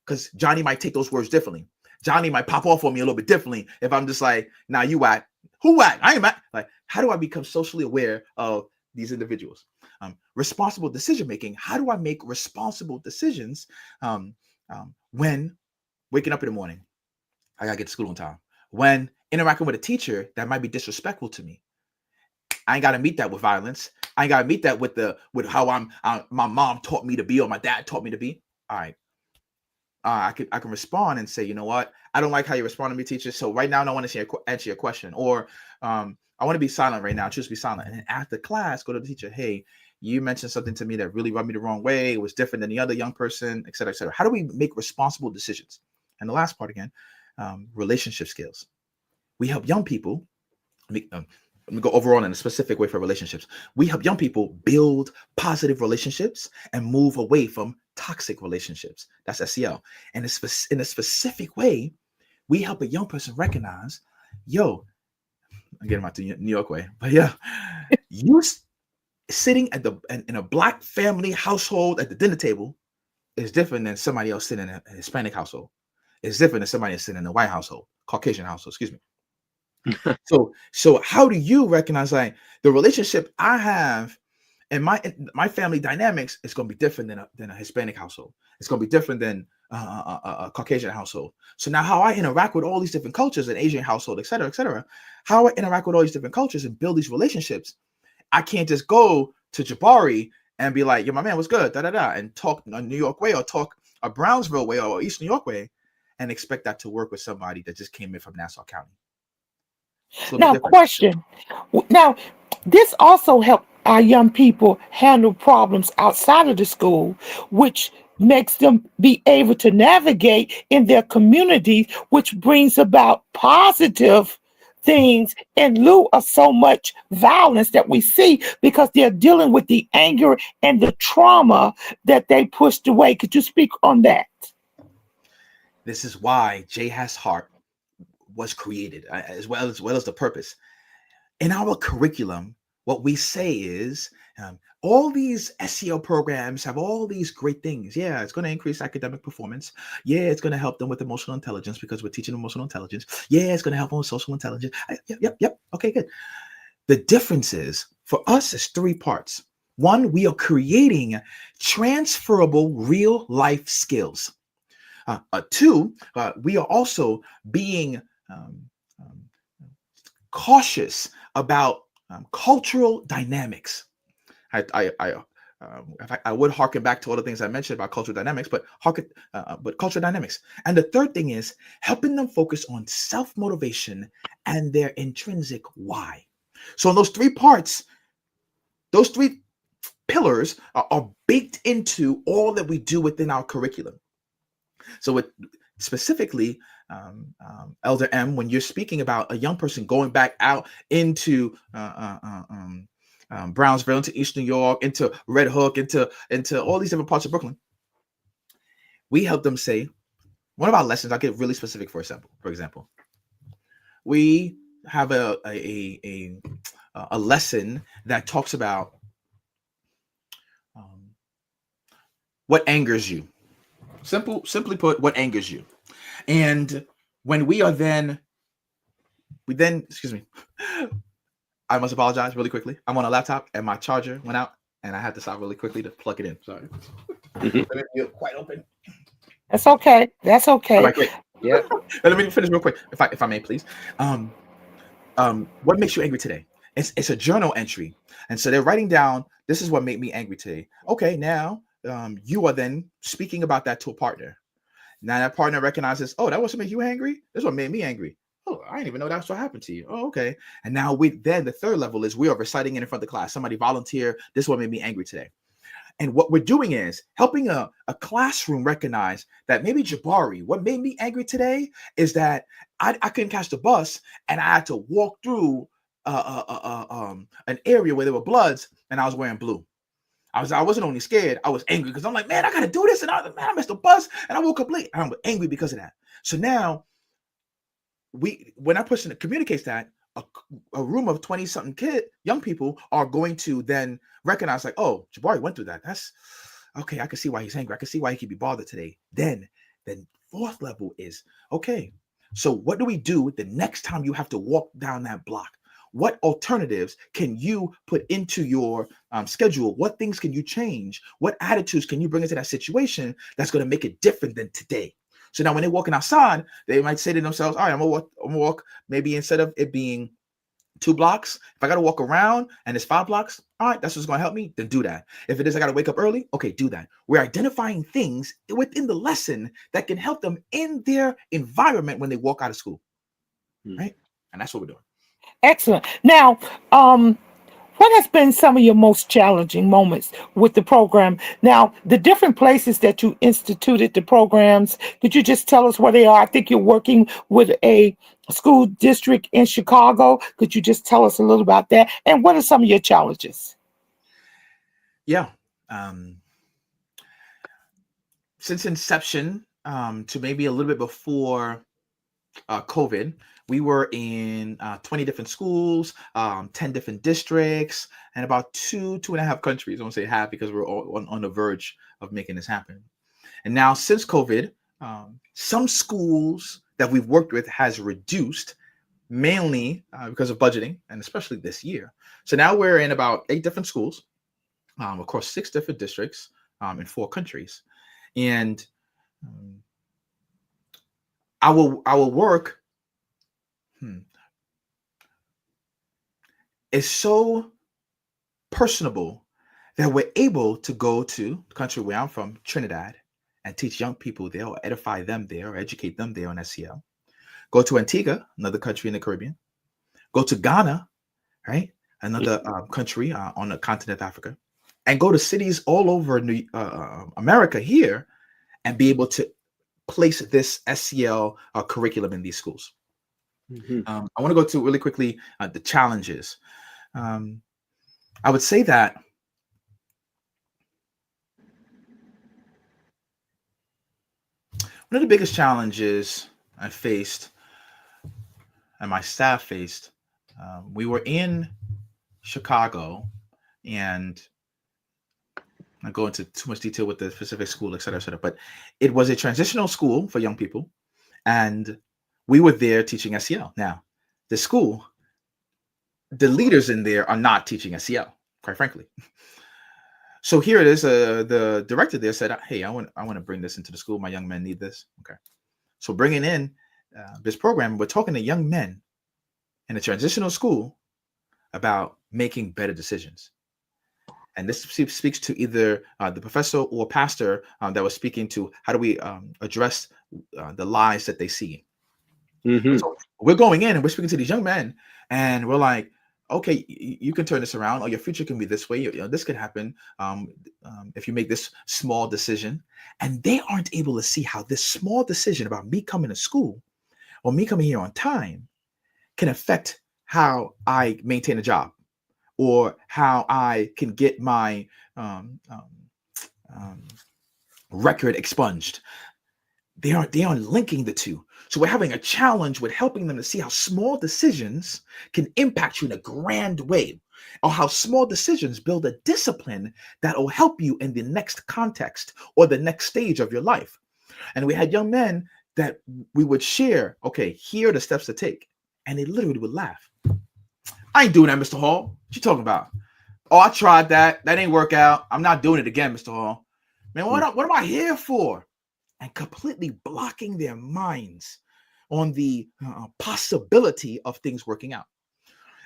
because Johnny might take those words differently. Johnny might pop off on me a little bit differently if I'm just like, nah, you whack. Who whack? I ain't mad. Like, how do I become socially aware of these individuals? Responsible decision making. How do I make responsible decisions when waking up in the morning? I gotta get to school on time. When interacting with a teacher that might be disrespectful to me, I ain't gotta meet that with violence. I ain't gotta meet that with how my mom taught me to be or my dad taught me to be. All right. I can respond and say, you know what? I don't like how you respond to me, teacher. So right now, I want to answer your question. Or, all I want to be silent right now. Just be silent. And then after class, go to the teacher. Hey, you mentioned something to me that really rubbed me the wrong way. It was different than the other young person, et cetera, et cetera. How do we make responsible decisions? And the last part again, relationship skills. We help young people. Let me go overall in a specific way for relationships. We help young people build positive relationships and move away from toxic relationships. That's SEL. And in a specific way, we help a young person recognize, yo, I'm getting out the New York way, but yeah, you sitting in a Black family household at the dinner table is different than somebody else sitting in a Hispanic household. It's different than somebody else sitting in a white household, Caucasian household, excuse me. So how do you recognize like the relationship I have and my family dynamics is going to be different than a Hispanic household. It's going to be different than a Caucasian household. So now how I interact with all these different cultures, an Asian household, et cetera, how I interact with all these different cultures and build these relationships. I can't just go to Jabari and be like, yo, my man, what's good? And talk a New York way or talk a Brownsville way or East New York way and expect that to work with somebody that just came in from Nassau County. Now, question. Now, this also helps our young people handle problems outside of the school, which makes them be able to navigate in their communities, which brings about positive things in lieu of so much violence that we see because they're dealing with the anger and the trauma that they pushed away. Could you speak on that? This is why J.Has.Heart was created, as well as the purpose. In our curriculum, what we say is all these SEL programs have all these great things. Yeah, it's going to increase academic performance. Yeah, it's going to help them with emotional intelligence because we're teaching emotional intelligence. Yeah, it's going to help them with social intelligence. Yep. Okay, good. The difference is for us is 3 parts. 1, we are creating transferable real life skills. 2, we are also being cautious about cultural dynamics. I would harken back to all the things I mentioned about cultural dynamics, but cultural dynamics. And the third thing is helping them focus on self-motivation and their intrinsic why. So in those 3 parts, those 3 pillars are baked into all that we do within our curriculum. So specifically, Elder M, when you're speaking about a young person going back out into Brownsville, into East New York, into Red Hook, into all these different parts of Brooklyn, we help them say, one of our lessons, I'll get really specific for example, we have a lesson that talks about what angers you. Simply put, what angers you. And when we then, excuse me, I must apologize really quickly. I'm on a laptop and my charger went out and I had to stop really quickly to plug it in. Sorry. You're quite open. That's okay. That's okay. All right, great. Yeah. Let me finish real quick, if I may, please. What makes you angry today? It's a journal entry. And so they're writing down, this is what made me angry today. Okay, now you are then speaking about that to a partner. Now that partner recognizes, oh, that was what made you angry? This is what made me angry. Oh, I didn't even know that's what happened to you. Oh, okay. And now then the third level is we are reciting it in front of the class. Somebody volunteer. This is what made me angry today. And what we're doing is helping a classroom recognize that maybe Jabari, what made me angry today is that I couldn't catch the bus and I had to walk through an area where there were bloods and I was wearing blue. I wasn't only scared, I was angry because I'm like, man, I gotta do this, and I missed the bus and I woke up late. I'm angry because of that. So now when that person communicates that, a room of 20-something young people are going to then recognize like, oh, Jabari went through that. That's okay. I can see why he's angry. I can see why he could be bothered today. Then fourth level is, okay, so what do we do the next time you have to walk down that block? What alternatives can you put into your schedule? What things can you change? What attitudes can you bring into that situation that's going to make it different than today? So now when they're walking outside, they might say to themselves, all right, I'm gonna walk maybe instead of it being 2 blocks, if I got to walk around and it's 5 blocks, all right, that's what's going to help me, then do that. If it is I got to wake up early, okay, do that. We're identifying things within the lesson that can help them in their environment when they walk out of school, right? And that's what we're doing. Excellent. Now, what has been some of your most challenging moments with the program? Now, the different places that you instituted the programs, could you just tell us where they are? I think you're working with a school district in Chicago. Could you just tell us a little about that? And what are some of your challenges? Yeah. Since inception, to maybe a little bit before COVID, we were in 20 different schools, 10 different districts, and about two and a half countries. I won't say half because we're all on the verge of making this happen. And now since COVID, some schools that we've worked with has reduced, mainly because of budgeting, and especially this year. So now we're in about 8 different schools, across 6 different districts, in 4 countries. And our work is so personable that we're able to go to the country where I'm from, Trinidad, and teach young people there, or edify them there, or educate them there on SEL. Go to Antigua, another country in the Caribbean. Go to Ghana, right? Another country on the continent of Africa. And go to cities all over America here and be able to place this SEL curriculum in these schools. I want to go to really quickly the challenges. I would say that one of the biggest challenges I faced and my staff faced, we were in Chicago, and I go into too much detail with the specific school, et cetera, but it was a transitional school for young people, and we were there teaching SEL. Now, the school, the leaders in there are not teaching SEL, quite frankly. So here it is. The director there said, "Hey, I want to bring this into the school. My young men need this." Okay, so bringing in this program, we're talking to young men in a transitional school about making better decisions. And this speaks to either the professor or pastor that was speaking to how do we address the lies that they see. So we're going in and we're speaking to these young men, and we're like, okay, you can turn this around, or your future can be this way. This could happen if you make this small decision. And they aren't able to see how this small decision about me coming to school or me coming here on time can affect how I maintain a job, or how I can get my record expunged. They aren't linking the two. So we're having a challenge with helping them to see how small decisions can impact you in a grand way, or how small decisions build a discipline that will help you in the next context or the next stage of your life. And we had young men that we would share, okay, here are the steps to take. And they literally would laugh. I ain't doing that, Mr. Hall. What you talking about? Oh, I tried that. That ain't work out. I'm not doing it again, Mr. Hall. Man, what am I here for? And completely blocking their minds on the possibility of things working out.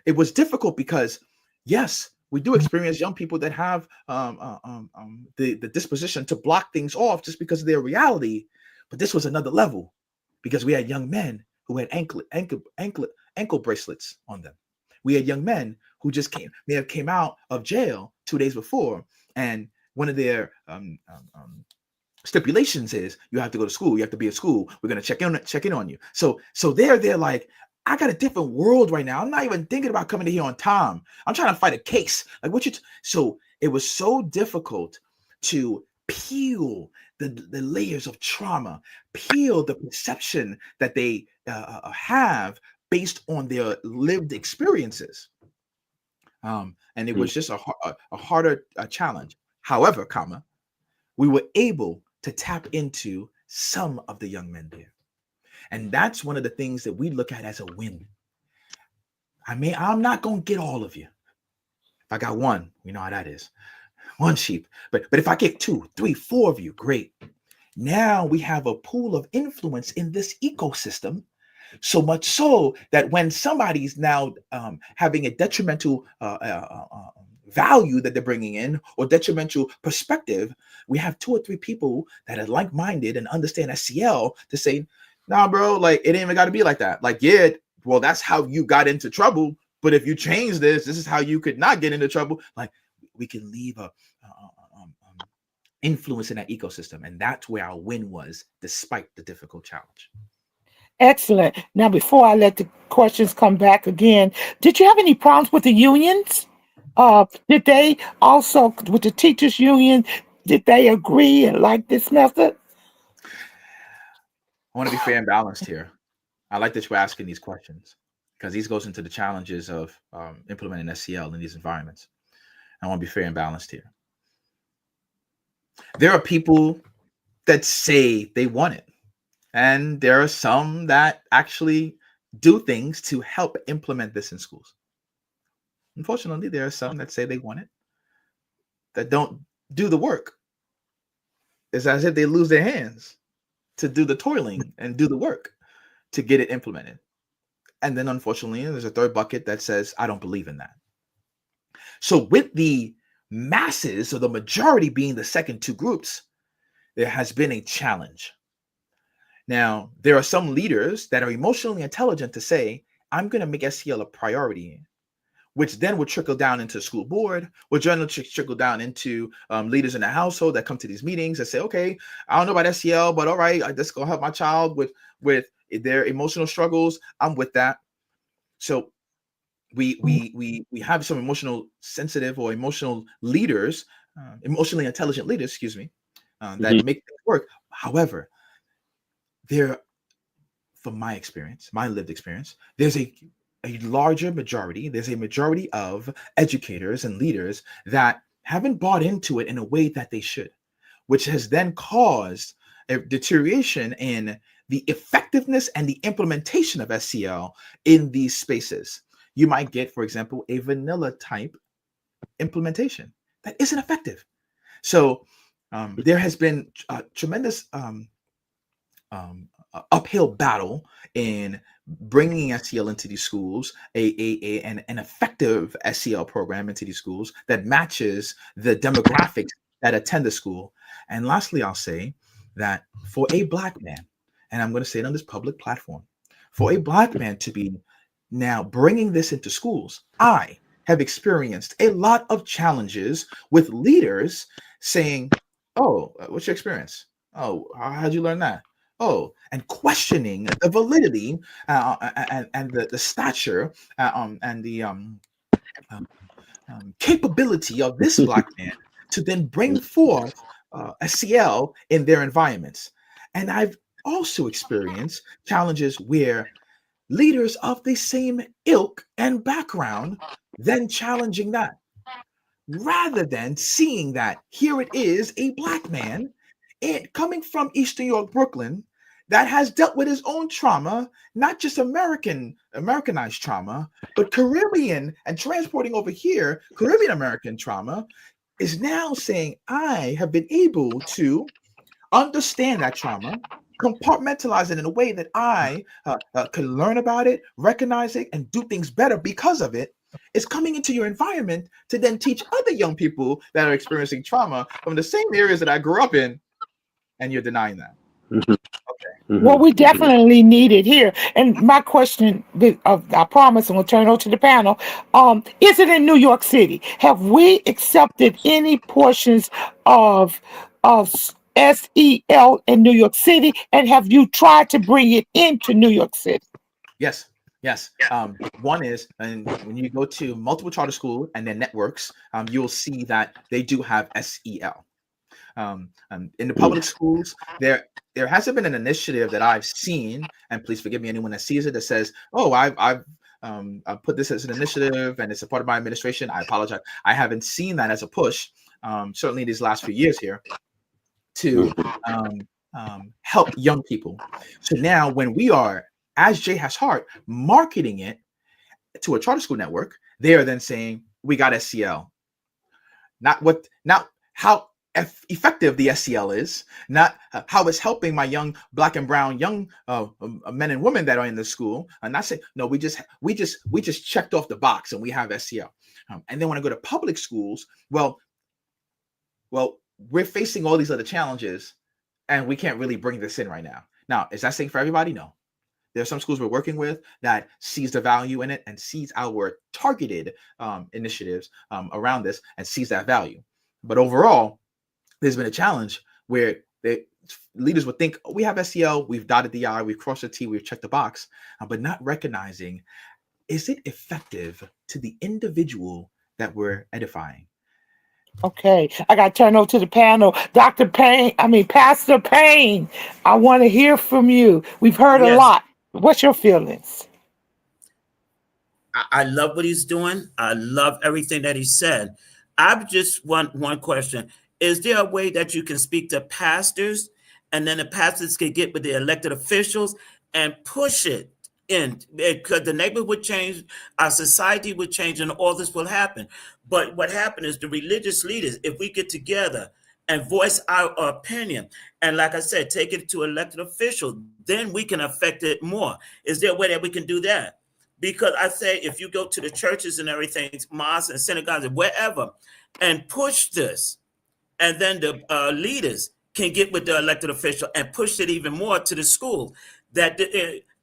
It was difficult because, yes, we do experience young people that have the disposition to block things off just because of their reality. But this was another level, because we had young men who had ankle bracelets on them. We had young men who just may have came out of jail 2 days before, and one of their stipulations is you have to go to school. You have to be at school. We're going to check in on you. So they're like, I got a different world right now. I'm not even thinking about coming to here on time. I'm trying to fight a case. Like so it was so difficult to peel the layers of trauma, peel the perception that they have based on their lived experiences. And it was just a harder challenge. However, we were able to tap into some of the young men there. And that's one of the things that we look at as a win. I mean, I'm not going to get all of you. If I got one, you know how that is. One sheep. But if I get 2, 3, 4 of you, great. Now we have a pool of influence in this ecosystem, so much so that when somebody's now having a detrimental value that they're bringing in, or detrimental perspective, we have 2 or 3 people that are like-minded and understand SEL to say, nah, bro, like, it ain't even got to be like that. Like, yeah, well, that's how you got into trouble. But if you change this, this is how you could not get into trouble. Like, we can leave a influence in that ecosystem. And that's where our win was, despite the difficult challenge. Excellent. Now, before I let the questions come back again, did you have any problems with the unions? Did they also, with the teachers union, did they agree and like this method? I want to be fair and balanced here. I like that you're asking these questions because these goes into the challenges of implementing SEL in these environments. I want to be fair and balanced here. There are people that say they want it, and there are some that actually do things to help implement this in schools. Unfortunately, there are some that say they want it, that don't do the work. It's as if they lose their hands to do the toiling and do the work to get it implemented. And then, unfortunately, there's a third bucket that says, I don't believe in that. So with the masses, or the majority being the second two groups, there has been a challenge. Now, there are some leaders that are emotionally intelligent to say, I'm going to make SEL a priority, which then would trickle down into school board, which then will trickle down into leaders in the household that come to these meetings and say, okay, I don't know about SEL, but all right, this is going to help my child with their emotional struggles. I'm with that. So we have some emotional sensitive or emotional leaders, emotionally intelligent leaders, excuse me, that make things work. However, there, from my experience, my lived experience, there's a larger majority, there's a majority of educators and leaders that haven't bought into it in a way that they should, which has then caused a deterioration in the effectiveness and the implementation of SEL in these spaces. You might get, for example, a vanilla type implementation that isn't effective. So there has been a tremendous uphill battle in bringing SEL into these schools, an effective SEL program into these schools that matches the demographics that attend the school. And lastly, I'll say that for a Black man, and I'm going to say it on this public platform, for a Black man to be now bringing this into schools, I have experienced a lot of challenges with leaders saying, oh, what's your experience? Oh, how'd you learn that? Oh, and questioning the validity and the stature and the capability of this Black man to then bring forth SEL in their environments. And I've also experienced challenges where leaders of the same ilk and background then challenging that, rather than seeing that here it is a Black man coming from East New York, Brooklyn, that has dealt with his own trauma, not just Americanized trauma, but Caribbean and transporting over here, Caribbean American trauma, is now saying, I have been able to understand that trauma, compartmentalize it in a way that I can learn about it, recognize it, and do things better because of it. It's coming into your environment to then teach other young people that are experiencing trauma from the same areas that I grew up in, and you're denying that. Well, we definitely need it here. And my question, I promise, and we'll turn it over to the panel. Is it in New York City? Have we accepted any portions of of SEL in New York City? And have you tried to bring it into New York City? Yes. One is, and when you go to multiple charter schools and their networks, you'll see that they do have SEL. In the public schools, there hasn't been an initiative that I've seen, and please forgive me, anyone that sees it that says, "Oh, I've put this as an initiative and it's a part of my administration." I apologize. I haven't seen that as a push, certainly these last few years here, to help young people. So now, when we are, as J.Has.Heart, marketing it to a charter school network, they are then saying, "We got SEL." Not how effective the SEL is, not how it's helping my young Black and brown young men and women that are in the school, and not say, no, we just checked off the box and we have SEL. And then when I go to public schools, well, we're facing all these other challenges, and we can't really bring this in right now. Now, is that saying for everybody? No. There are some schools we're working with that sees the value in it and sees our targeted initiatives around this and sees that value. But overall, there's been a challenge where leaders would think, oh, we have SEL, we've dotted the I, we've crossed the T, we've checked the box, but not recognizing, is it effective to the individual that we're edifying? Okay, I got to turn over to the panel. Pastor Payne, I want to hear from you. We've heard a Yes, lot. What's your feelings? I love what he's doing. I love everything that he said. I just want one question. Is there a way that you can speak to pastors and then the pastors can get with the elected officials and push it in? Because the neighborhood would change, our society would change, and all this will happen. But what happened is the religious leaders, if we get together and voice our opinion, and like I said, take it to elected officials, then we can affect it more. Is there a way that we can do that? Because I say, if you go to the churches and everything, mosques and synagogues and wherever, and push this, and then the leaders can get with the elected official and push it even more to the school.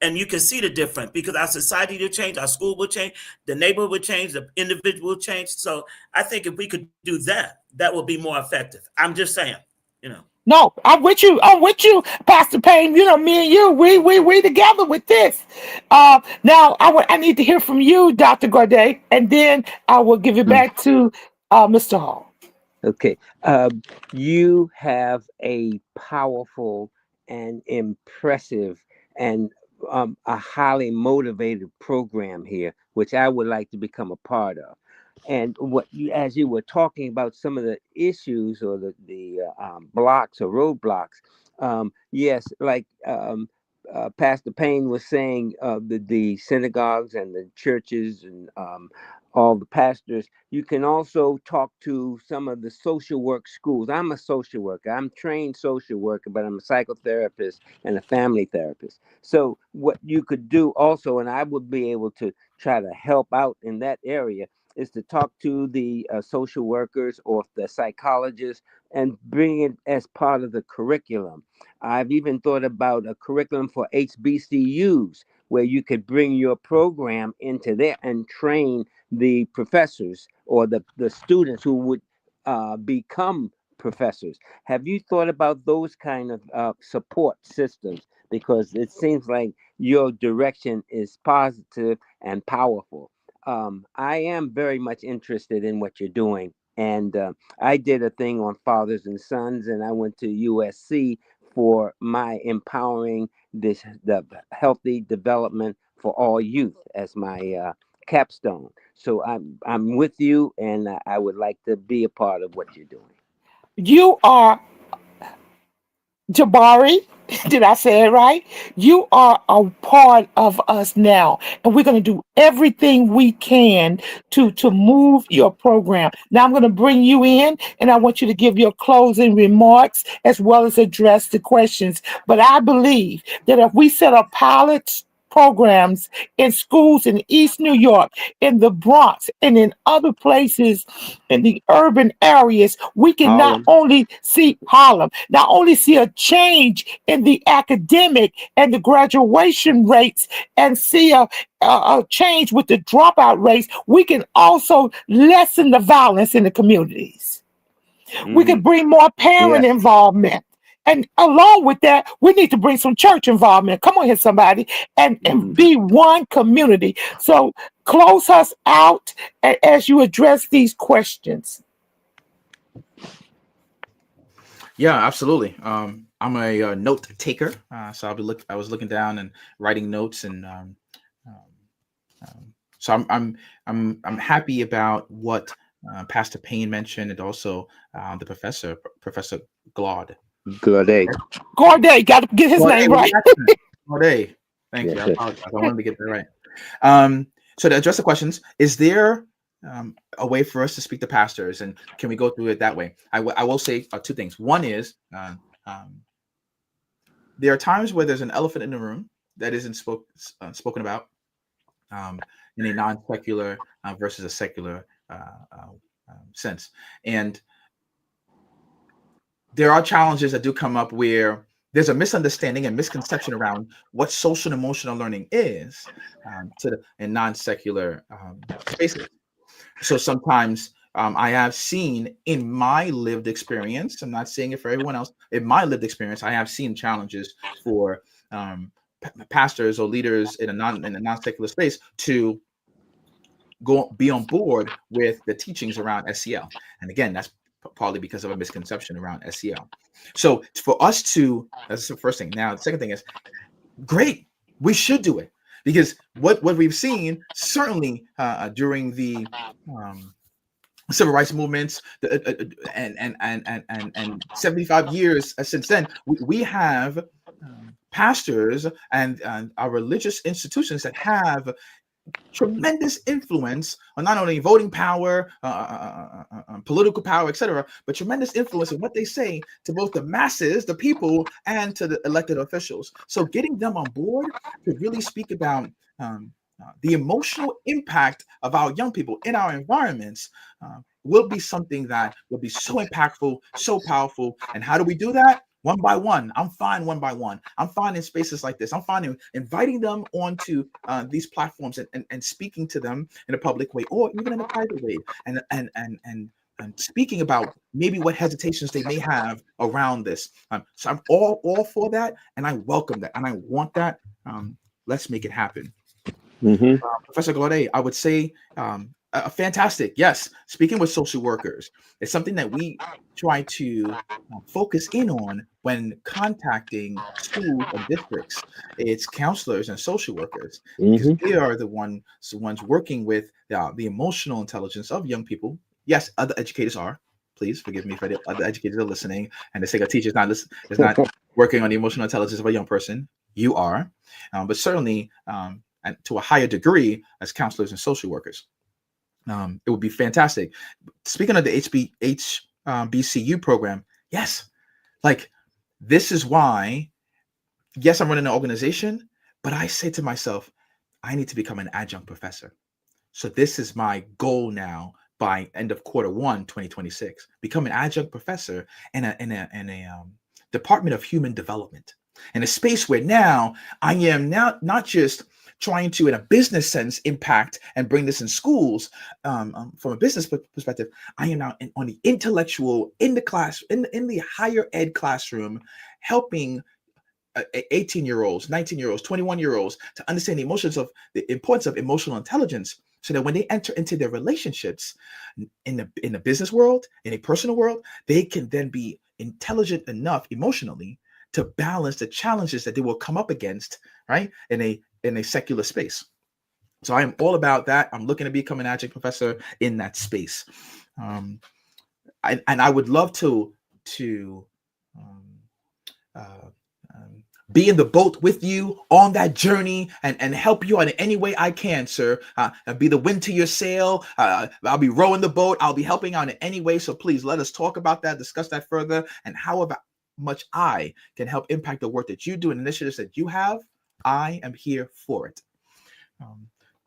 And you can see the difference, because our society will change, our school will change, the neighborhood will change, the individual will change. So I think if we could do that, that will be more effective. I'm just saying, you know. No, I'm with you. I'm with you, Pastor Payne. You know, me and you, we together with this. Now I need to hear from you, Dr. Gorday, and then I will give it back to Mr. Hall. Okay. You have a powerful and impressive and a highly motivated program here, which I would like to become a part of. And as you were talking about some of the issues or the blocks or roadblocks, yes, like Pastor Payne was saying, the synagogues and the churches and all the pastors. You can also talk to some of the social work schools. I'm a social worker. I'm trained social worker, but I'm a psychotherapist and a family therapist. So what you could do also, and I would be able to try to help out in that area, is to talk to the social workers or the psychologists and bring it as part of the curriculum. I've even thought about a curriculum for HBCUs where you could bring your program into there and train the professors or the students who would become professors. Have you thought about those kind of support systems? Because it seems like your direction is positive and powerful. I am very much interested in what you're doing. And I did a thing on fathers and sons, and I went to USC for my empowering the healthy development for all youth as my capstone. So I'm with you, and I would like to be a part of what you're doing. You are Jabari, did I say it right? You are a part of us now, and we're going to do everything we can to move your program. Now I'm going to bring you in, and I want you to give your closing remarks as well as address the questions. But I believe that if we set up pilots programs in schools in East New York, in the Bronx, and in other places in the urban areas, we can not Harlem. only see Harlem, not only see a change in the academic and the graduation rates, and see a change with the dropout rates, we can also lessen the violence in the communities. We Hmm. could bring more parent Yes. involvement. And along with that, we need to bring some church involvement. Come on here, somebody, and Hmm. be one community. So close us out as you address these questions. Yeah, absolutely. I'm a note taker, so I was looking down and writing notes, and um, so I'm happy about what Pastor Payne mentioned, and also the Professor Glaude. Good. Gorday, got to get his Glaude name with right. an accent. Glaude. Thank you. Yes, I sir. apologize. I wanted to get that right. So to address the questions, is there a way for us to speak to pastors, and can we go through it that way? I will say two things. One is there are times where there's an elephant in the room that isn't spoken about um, in a non-secular versus a secular sense. And there are challenges that do come up where there's a misunderstanding and misconception around what social and emotional learning is in non-secular spaces. So sometimes I have seen in my lived experience, I'm not saying it for everyone else, in my lived experience, I have seen challenges for pastors or leaders in a non-secular space to be on board with the teachings around SEL. And again, that's partly because of a misconception around SEL. So for us to, that's the first thing. Now, the second thing is, great, we should do it, because what we've seen certainly during the civil rights movements and 75 years since then, we have pastors and our religious institutions that have tremendous influence on not only voting power, political power, etc., but tremendous influence in what they say to both the masses, the people, and to the elected officials. So getting them on board to really speak about the emotional impact of our young people in our environments will be something that will be so impactful, so powerful. And how do we do that? One by one. I'm fine one by one. I'm fine in spaces like this. I'm fine in inviting them onto these platforms and speaking to them in a public way, or even in a private way, and speaking about maybe what hesitations they may have around this. So I'm all for that, and I welcome that, and I want that. Let's make it happen. Professor Gaudet, I would say fantastic. Yes, speaking with social workers is something that we try to focus in on when contacting schools and districts. It's counselors and social workers, because they are the ones working with the emotional intelligence of young people. Yes, other educators are. Please forgive me if other educators are listening and they say a teacher is not working on the emotional intelligence of a young person. You are, but certainly and to a higher degree as counselors and social workers. It would be fantastic. Speaking of the HBCU program, yes, like this is why, yes, I'm running an organization, but I say to myself, I need to become an adjunct professor. So this is my goal now by end of Q1, 2026, become an adjunct professor in a Department of Human Development, in a space where now I am now not just trying to, in a business sense, impact and bring this in schools from a business perspective. I am now on the intellectual, in the class, in the higher ed classroom, helping 18-year-olds, 19-year-olds, 21-year-olds to understand the importance of emotional intelligence, so that when they enter into their relationships in the business world, in a personal world, they can then be intelligent enough emotionally to balance the challenges that they will come up against, right, in a secular space. So I am all about that. I'm looking to become an adjunct professor in that space. I would love to be in the boat with you on that journey and help you in any way I can, sir. I'll be the wind to your sail. I'll be rowing the boat. I'll be helping out in any way. So please let us talk about that, discuss that further, and however much I can help impact the work that you do and initiatives that you have, I am here for it.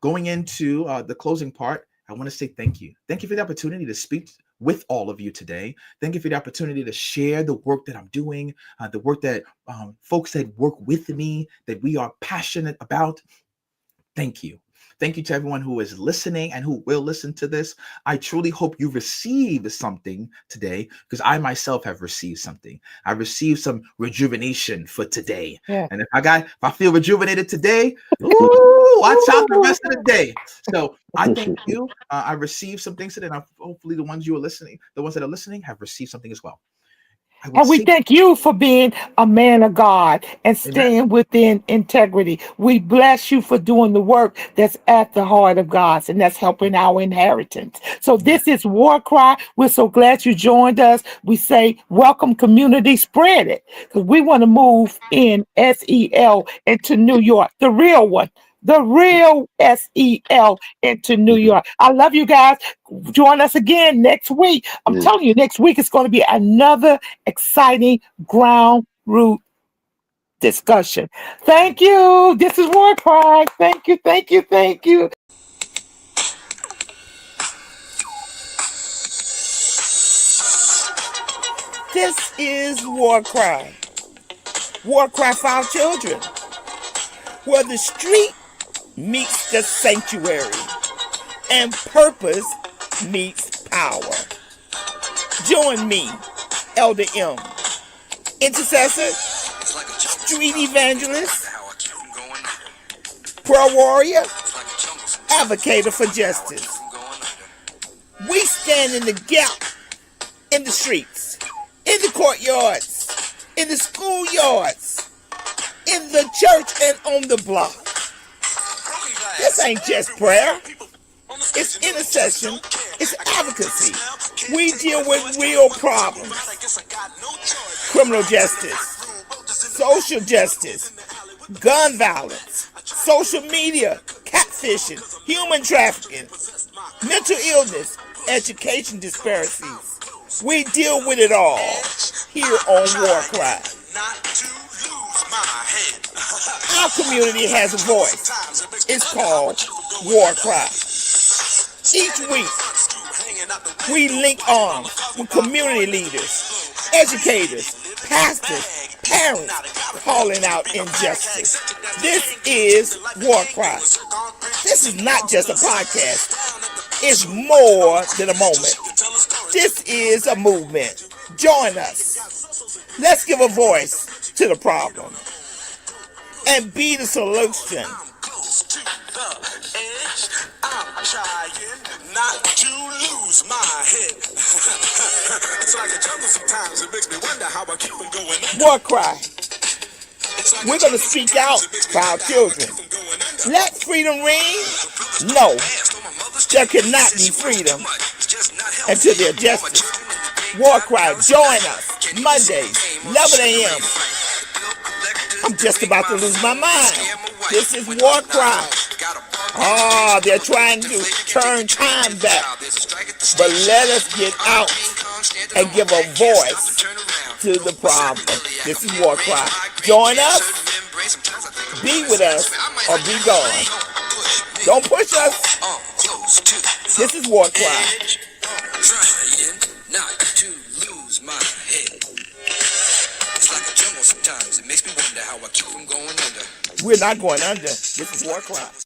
Going into the closing part, I want to say thank you. Thank you for the opportunity to speak with all of you today. Thank you for the opportunity to share the work that I'm doing, the work that folks that work with me, that we are passionate about. Thank you. Thank you to everyone who is listening and who will listen to this. I truly hope you receive something today, because I myself have received something. I received some rejuvenation for today. Yeah. And if I feel rejuvenated today, ooh, watch out the rest of the day. So I thank you. I received some things today, and hopefully the ones that are listening have received something as well. And we thank you for being a man of God and staying within integrity. We bless you for doing the work that's at the heart of God's, and that's helping our inheritance. So this is WarCry. We're so glad you joined us. We say, welcome, community, spread it, because we want to move in SEL into New York, the real one. The real SEL into New York. I love you guys. Join us again next week. I'm telling you, next week is going to be another exciting ground root discussion. Thank you. This is WarCry. Thank you, thank you, thank you. This is WarCry. WarCry For Our Children, where the street meets the sanctuary and purpose meets power. Join me, Elder M, intercessor, street evangelist, prayer warrior, advocator for justice. We stand in the gap in the streets, in the courtyards, in the schoolyards, in the church and on the block. This ain't just prayer. It's intercession. It's advocacy. We deal with real problems. Criminal justice, social justice, gun violence, social media, catfishing, human trafficking, mental illness, education disparities. We deal with it all here on WarCry. Our community has a voice. It's called WarCry. Each week, we link arms with community leaders, educators, pastors, parents calling out injustice. This is WarCry. This is not just a podcast. It's more than a moment. This is a movement. Join us. Let's give a voice to the problem and be the solution. I'm trying not to lose my head. It's like a jungle sometimes. It makes me wonder how I keep on going. WarCry. We're going to speak out for our children. Let freedom ring? No. There cannot be freedom until there's justice. WarCry, join us Mondays, 11 a.m. I'm just about to lose my mind. This is WarCry. They're trying to turn time back. But let us get out and give a voice to the problem. This is WarCry. Join us, be with us, or be gone. Don't push us. This is WarCry. Trying not to lose my head. It's like a jungle sometimes. It makes me wonder how I keep from going under. We're not going under. This is WarCry.